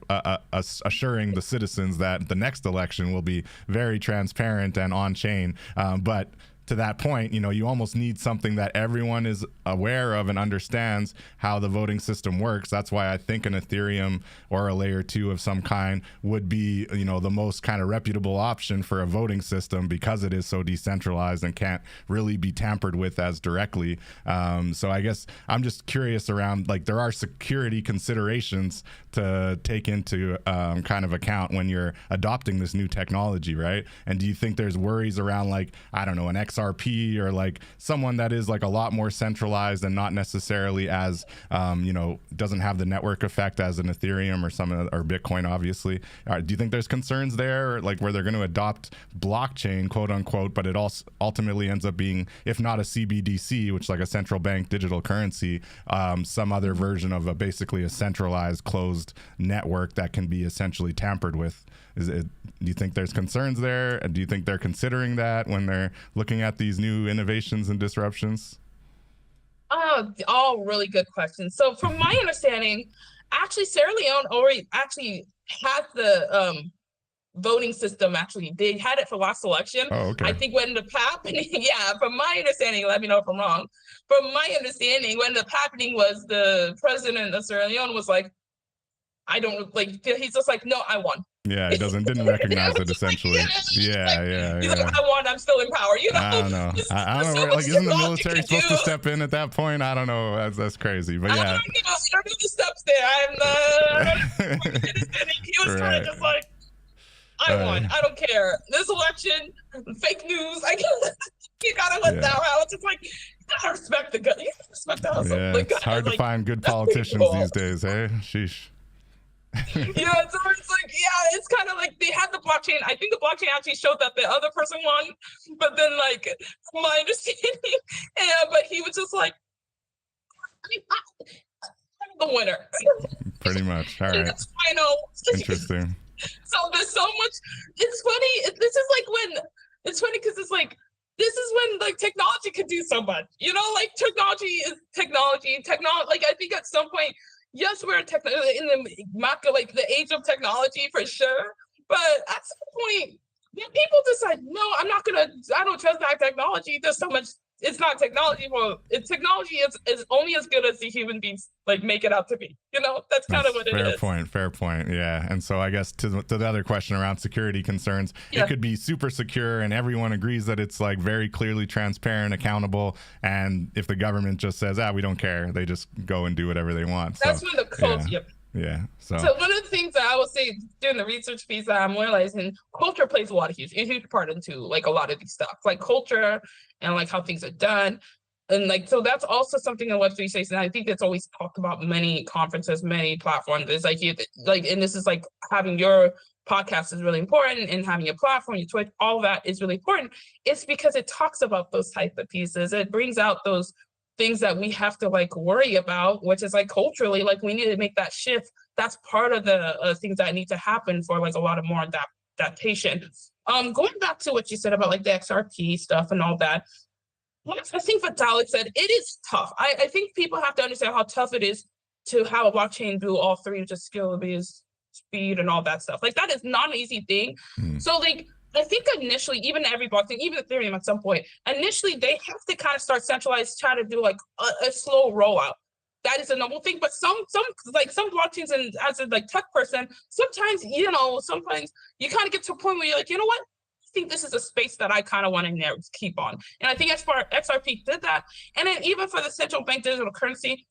assuring the citizens that the next election will be very transparent and on-chain. But to that point, you almost need something that everyone is aware of and understands how the voting system works. That's why I think an Ethereum or a layer 2 of some kind would be, the most kind of reputable option for a voting system, because it is so decentralized and can't really be tampered with as directly. So I guess I'm just curious around, like, there are security considerations to take into kind of account when you're adopting this new technology, right? And do you think there's worries around, like, I don't know, an XRP or like someone that is like a lot more centralized and not necessarily as doesn't have the network effect as an Ethereum or Bitcoin, obviously? Do you think there's concerns there, like where they're going to adopt blockchain, quote unquote, but it also ultimately ends up being, if not a CBDC, which is like a central bank digital currency, some other version of basically a centralized closed network that can be essentially tampered with? Do you think there's concerns there? And do you think they're considering that when they're looking at these new innovations and disruptions? All really good questions. So from my understanding, actually Sierra Leone already actually had the voting system. Actually, they had it for last election. Oh, okay. I think what ended up happening, from my understanding, let me know if I'm wrong. From my understanding, what ended up happening was the president of Sierra Leone was like, I don't like, he's just like, no, I won. Yeah, he didn't recognize it essentially. He's like, I won, I'm still in power. I don't know. I don't know. Like, isn't the military supposed to step in at that point? I don't know. That's crazy. But yeah. I don't know the steps there. He was trying to just like, I won. I don't care. This election, fake news. You gotta let that out. It's just like, you gotta respect the gun. You gotta respect the hustle. Yeah, it's hard to find good politicians these days, eh? Sheesh. So it's like, it's kind of like they had the blockchain. I think the blockchain actually showed that the other person won, but then, like, from my understanding, but he was just like, I'm the winner. Pretty much. All right. That's final. Interesting. So there's so much. It's funny. This is like when it's funny because it's like this is when like technology could do so much. You know, like technology is technology. Technology. Like I think at some point, yes, we're in the macro, like the age of technology for sure. But at some point, when people decide, no, I don't trust that technology. There's so much. It's not technology. Well, technology is only as good as the human beings like make it out to be. You know, that's kind of what it is. Fair point. Yeah. And so I guess to the other question around security concerns, it could be super secure and everyone agrees that it's like very clearly transparent, accountable. And if the government just says, we don't care, they just go and do whatever they want. That's when the culture. Yeah. So one of the things that I would say during the research piece that I'm realizing, culture plays a huge part into like a lot of these stuff, like culture and like how things are done. And like, so that's also something in Web3 space. And I think it's always talked about many conferences, many platforms. It's like, and this is like having your podcast is really important and having your platform, your Twitch, all that is really important. It's because it talks about those type of pieces. It brings out those things that we have to like worry about, which is like culturally, like we need to make that shift. That's part of the things that need to happen for like a lot of more adaptation. Going back to what you said about like the XRP stuff and all that, I think Vitalik said it is tough. I think people have to understand how tough it is to have a blockchain do all three, which is scalability, speed, and all that stuff. Like that is not an easy thing. So like, I think initially, even every blockchain, even Ethereum at some point, initially they have to kind of start centralized, try to do like a slow rollout. That is a noble thing. But some blockchains, and as a like tech person, sometimes you kind of get to a point where you're like, you know what? I think this is a space that I kind of want to keep on. And I think as far as XRP did that, and then even for the central bank digital currency,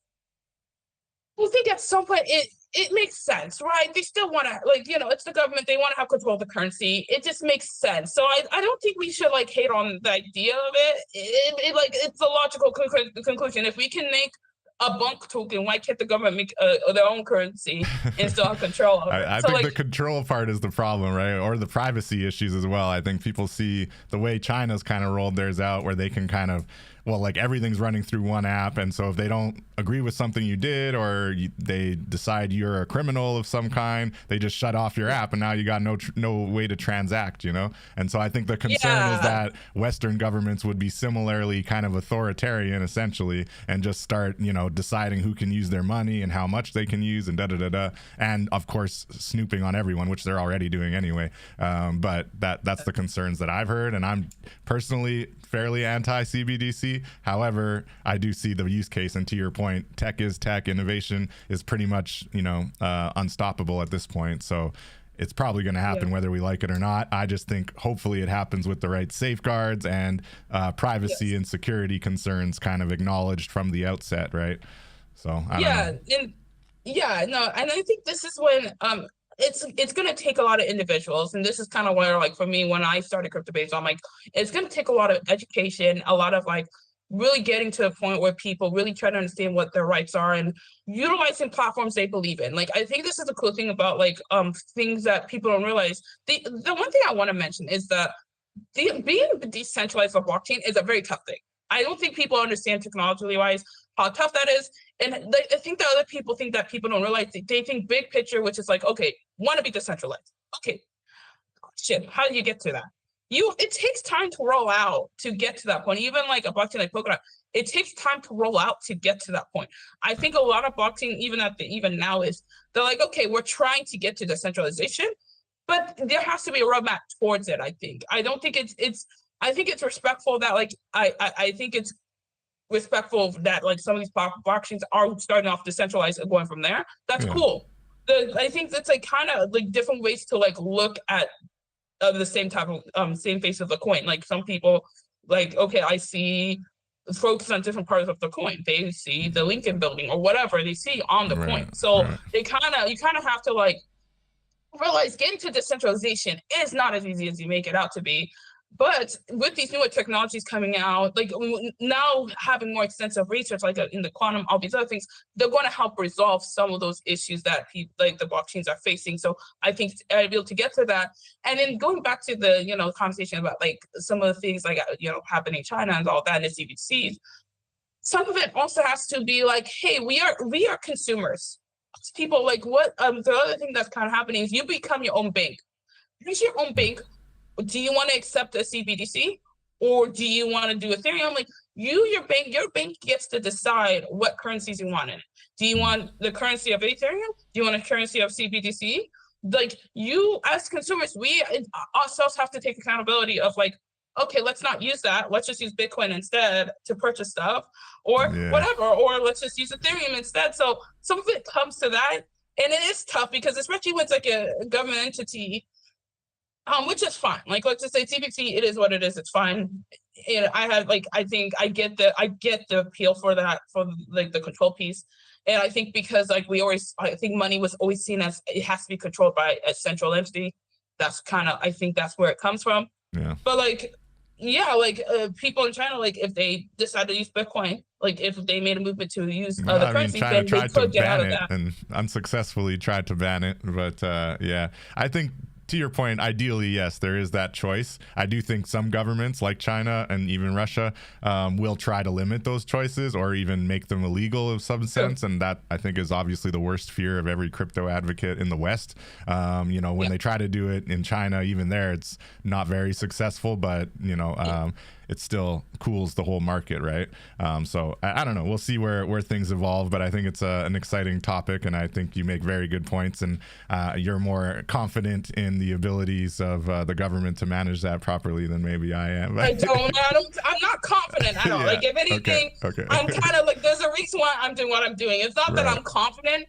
I think at some point it makes sense, right? They still want to, like, it's the government. They want to have control of the currency. It just makes sense. So I don't think we should, like, hate on the idea of it. It's a logical conclusion. If we can make a bunk token, why can't the government make their own currency and still have control of it? I think the control part is the problem, right? Or the privacy issues as well. I think people see the way China's kind of rolled theirs out, where they can kind of, like everything's running through one app. And so if they don't agree with something you did, or they decide you're a criminal of some kind, they just shut off your app, and now you got no way to transact, And so I think the concern is that Western governments would be similarly kind of authoritarian, essentially, and just start, deciding who can use their money and how much they can use, and da-da-da-da. And of course, snooping on everyone, which they're already doing anyway. But that's the concerns that I've heard. And I'm personally fairly anti-CBDC. However, I do see the use case, and to your point, tech is tech. Innovation is pretty much, unstoppable at this point. So it's probably going to happen whether we like it or not. I just think hopefully it happens with the right safeguards and privacy and security concerns kind of acknowledged from the outset, right? So I don't know. And I think this is when it's going to take a lot of individuals, and this is kind of where, like, for me, when I started CryptoBase, I'm like, it's going to take a lot of education, a lot of like really getting to a point where people really try to understand what their rights are and utilizing platforms they believe in. Like, I think this is the cool thing about like things that people don't realize. The one thing I want to mention is that being decentralized on blockchain is a very tough thing. I don't think people understand technologically wise how tough that is. And I think that other people think that people don't realize. They think big picture, which is like, okay, want to be decentralized. Okay, shit, how do you get to that? It takes time to roll out to get to that point. Even like a blockchain like Polkadot, it takes time to roll out to get to that point. I think a lot of blockchain, even now, is they're like, okay, we're trying to get to decentralization, but there has to be a roadmap towards it. I think. I don't think I think it's respectful that like I think it's respectful that like some of these blockchains are starting off decentralized and going from there. That's cool. I think that's like kind of like different ways to like look at the same type of same face of the coin. Like some people like, okay, I see focus on different parts of the coin. They see the Lincoln building or whatever they see on the coin. So you kind of have to like realize getting to decentralization is not as easy as you make it out to be. But with these newer technologies coming out, like now having more extensive research, like in the quantum, all these other things, they're going to help resolve some of those issues that like the blockchains are facing. So I think I'll be able to get to that. And then going back to the, conversation about like some of the things like, happening in China and all that, and the CBDCs, some of it also has to be like, hey, we are consumers. people like what the other thing that's kind of happening is you become your own bank. Here's your own bank. Do you want to accept a CBDC or do you want to do Ethereum? Like your bank gets to decide what currencies you want in it. Do you want the currency of Ethereum? Do you want a currency of CBDC? Like you as consumers, we ourselves have to take accountability of like, okay, let's not use that. Let's just use Bitcoin instead to purchase stuff or whatever, or let's just use Ethereum instead. So some of it comes to that. And it is tough because especially when it's like a government entity, which is fine. Like, let's just say TBT, it is what it is. It's fine. And I think I get the appeal for that, for like the control piece. And I think because like I think money was always seen as it has to be controlled by a central entity. That's I think that's where it comes from. Yeah. But like, yeah, like people in China, like if they decide to use Bitcoin, like if they made a movement to use other currencies, then they could get out of that. And unsuccessfully tried to ban it. But yeah, I think to your point, ideally, yes, there is that choice. I do think some governments like China and even Russia will try to limit those choices or even make them illegal in some sense. And that I think is obviously the worst fear of every crypto advocate in the West. When they try to do it in China, even there, it's not very successful, but it still cools the whole market, right? So I don't know. We'll see where things evolve, but I think it's an exciting topic, and I think you make very good points, and you're more confident in the abilities of the government to manage that properly than maybe I am. I'm not confident at all. Like if anything, okay. I'm kind of like, there's a reason why I'm doing what I'm doing. It's not that I'm confident.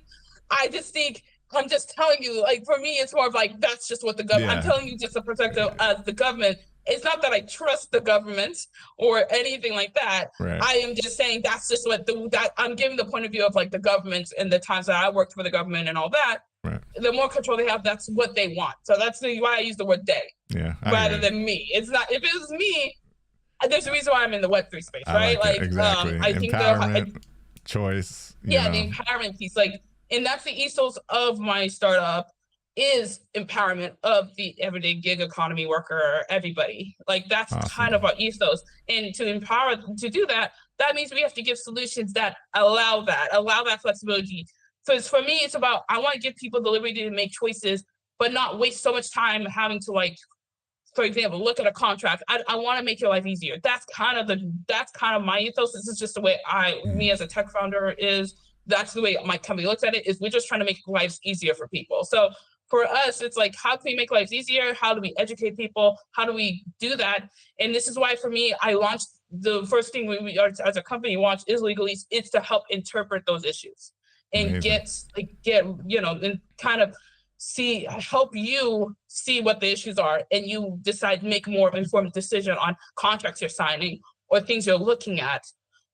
I just think I'm just telling you, like for me, it's more of like, that's just what the government, I'm telling you just a perspective as the government. It's not that I trust the government or anything like that. Right. I am just saying that's just what that I'm giving the point of view of like the government and the times that I worked for the government and all that. Right. The more control they have, that's what they want. So that's why I use the word they rather than me. It's not, if it was me, there's a reason why I'm in the Web3 space, right? Exactly. I think empowerment, choice. The empowerment piece, like, and that's the ethos of my startup. Is empowerment of the everyday gig economy worker, everybody. Like that's kind of our ethos. And to empower, to do that, that means we have to give solutions that allow that flexibility. So it's, for me, it's about, I want to give people the liberty to make choices, but not waste so much time having to, like, for example, look at a contract. I want to make your life easier. That's kind of my ethos. This is just the way me as a tech founder is. That's the way my company looks at it, is we're just trying to make lives easier for people. So for us, it's like, how can we make lives easier? How do we educate people? How do we do that? And this is why, for me, I launched, the first thing we as a company launched is Legalese. It's to help interpret those issues and and kind of help you see what the issues are, and you decide, make more of an informed decision on contracts you're signing or things you're looking at.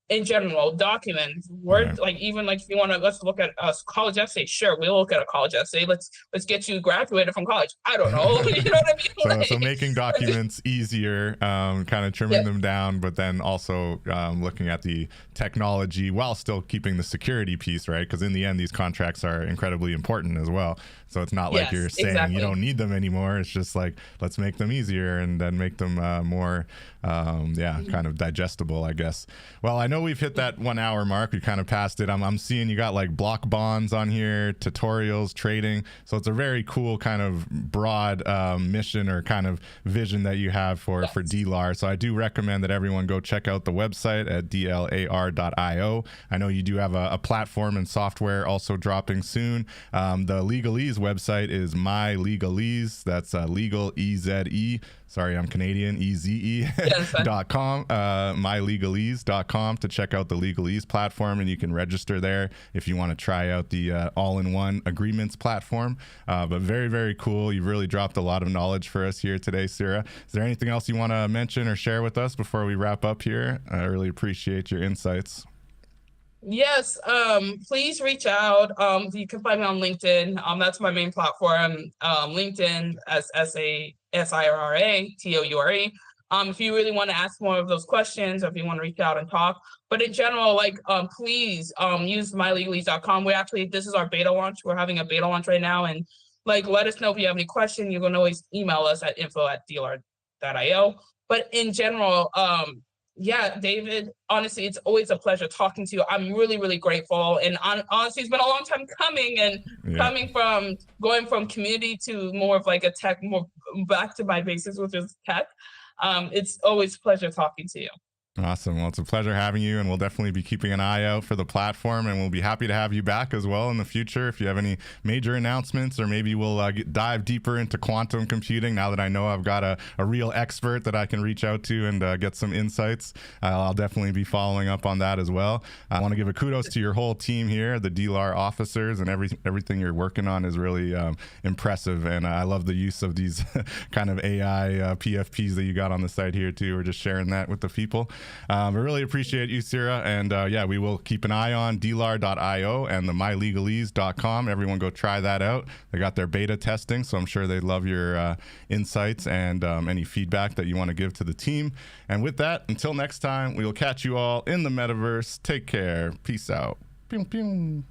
In general, documents, work, like even like if you want to, let's look at a college essay. Sure, we'll look at a college essay. Let's get you graduated from college. I don't know. You know what I mean? So making documents easier, kind of trimming them down, but then also looking at the technology while still keeping the security piece, right? Because in the end, these contracts are incredibly important as well. So it's not like you're saying you don't need them anymore. It's just like, let's make them easier and then make them more, kind of digestible, I guess. Well, I know we've hit that 1 hour mark. We kind of passed it. I'm seeing you got like block bonds on here, tutorials, trading. So it's a very cool kind of broad mission or kind of vision that you have for DLAR. So I do recommend that everyone go check out the website at dlar.io. I know you do have a platform and software also dropping soon. The Legalese website is mylegalese. That's legal EZE. Sorry, I'm Canadian, EZE.com, mylegalese.com to check out the Legalese platform, and you can register there if you want to try out the all-in-one agreements platform. But very, very cool. You've really dropped a lot of knowledge for us here today, Sira. Is there anything else you want to mention or share with us before we wrap up here? I really appreciate your insights. Yes, please reach out. You can find me on LinkedIn. That's my main platform. LinkedIn as SIRA TOURE. If you really want to ask more of those questions, or if you want to reach out and talk. But in general, please use mylegalese.com. This is our beta launch. We're having a beta launch right now, and let us know if you have any question. You can always email us at info@dlar.io. But in general, Yeah, David, honestly, it's always a pleasure talking to you. I'm really, really grateful. And honestly, it's been a long time coming, and Yeah. coming from going from community to more of like a tech, more back to my basics, which is tech. It's always a pleasure talking to you. Awesome. Well, it's a pleasure having you, and we'll definitely be keeping an eye out for the platform, and we'll be happy to have you back as well in the future if you have any major announcements, or maybe we'll dive deeper into quantum computing now that I know I've got a real expert that I can reach out to and get some insights. I'll definitely be following up on that as well. I want to give a kudos to your whole team here, the DLAR officers, and everything you're working on is really impressive, and I love the use of these kind of AI PFPs that you got on the site here too. We're just sharing that with the people. I really appreciate you, Sira, and yeah, we will keep an eye on DLAR.io and the mylegalese.com. Everyone go try that out. They got their beta testing, so I'm sure they'd love your insights and any feedback that you want to give to the team. And with that, until next time, we will catch you all in the metaverse. Take care. Peace out. Pew, pew.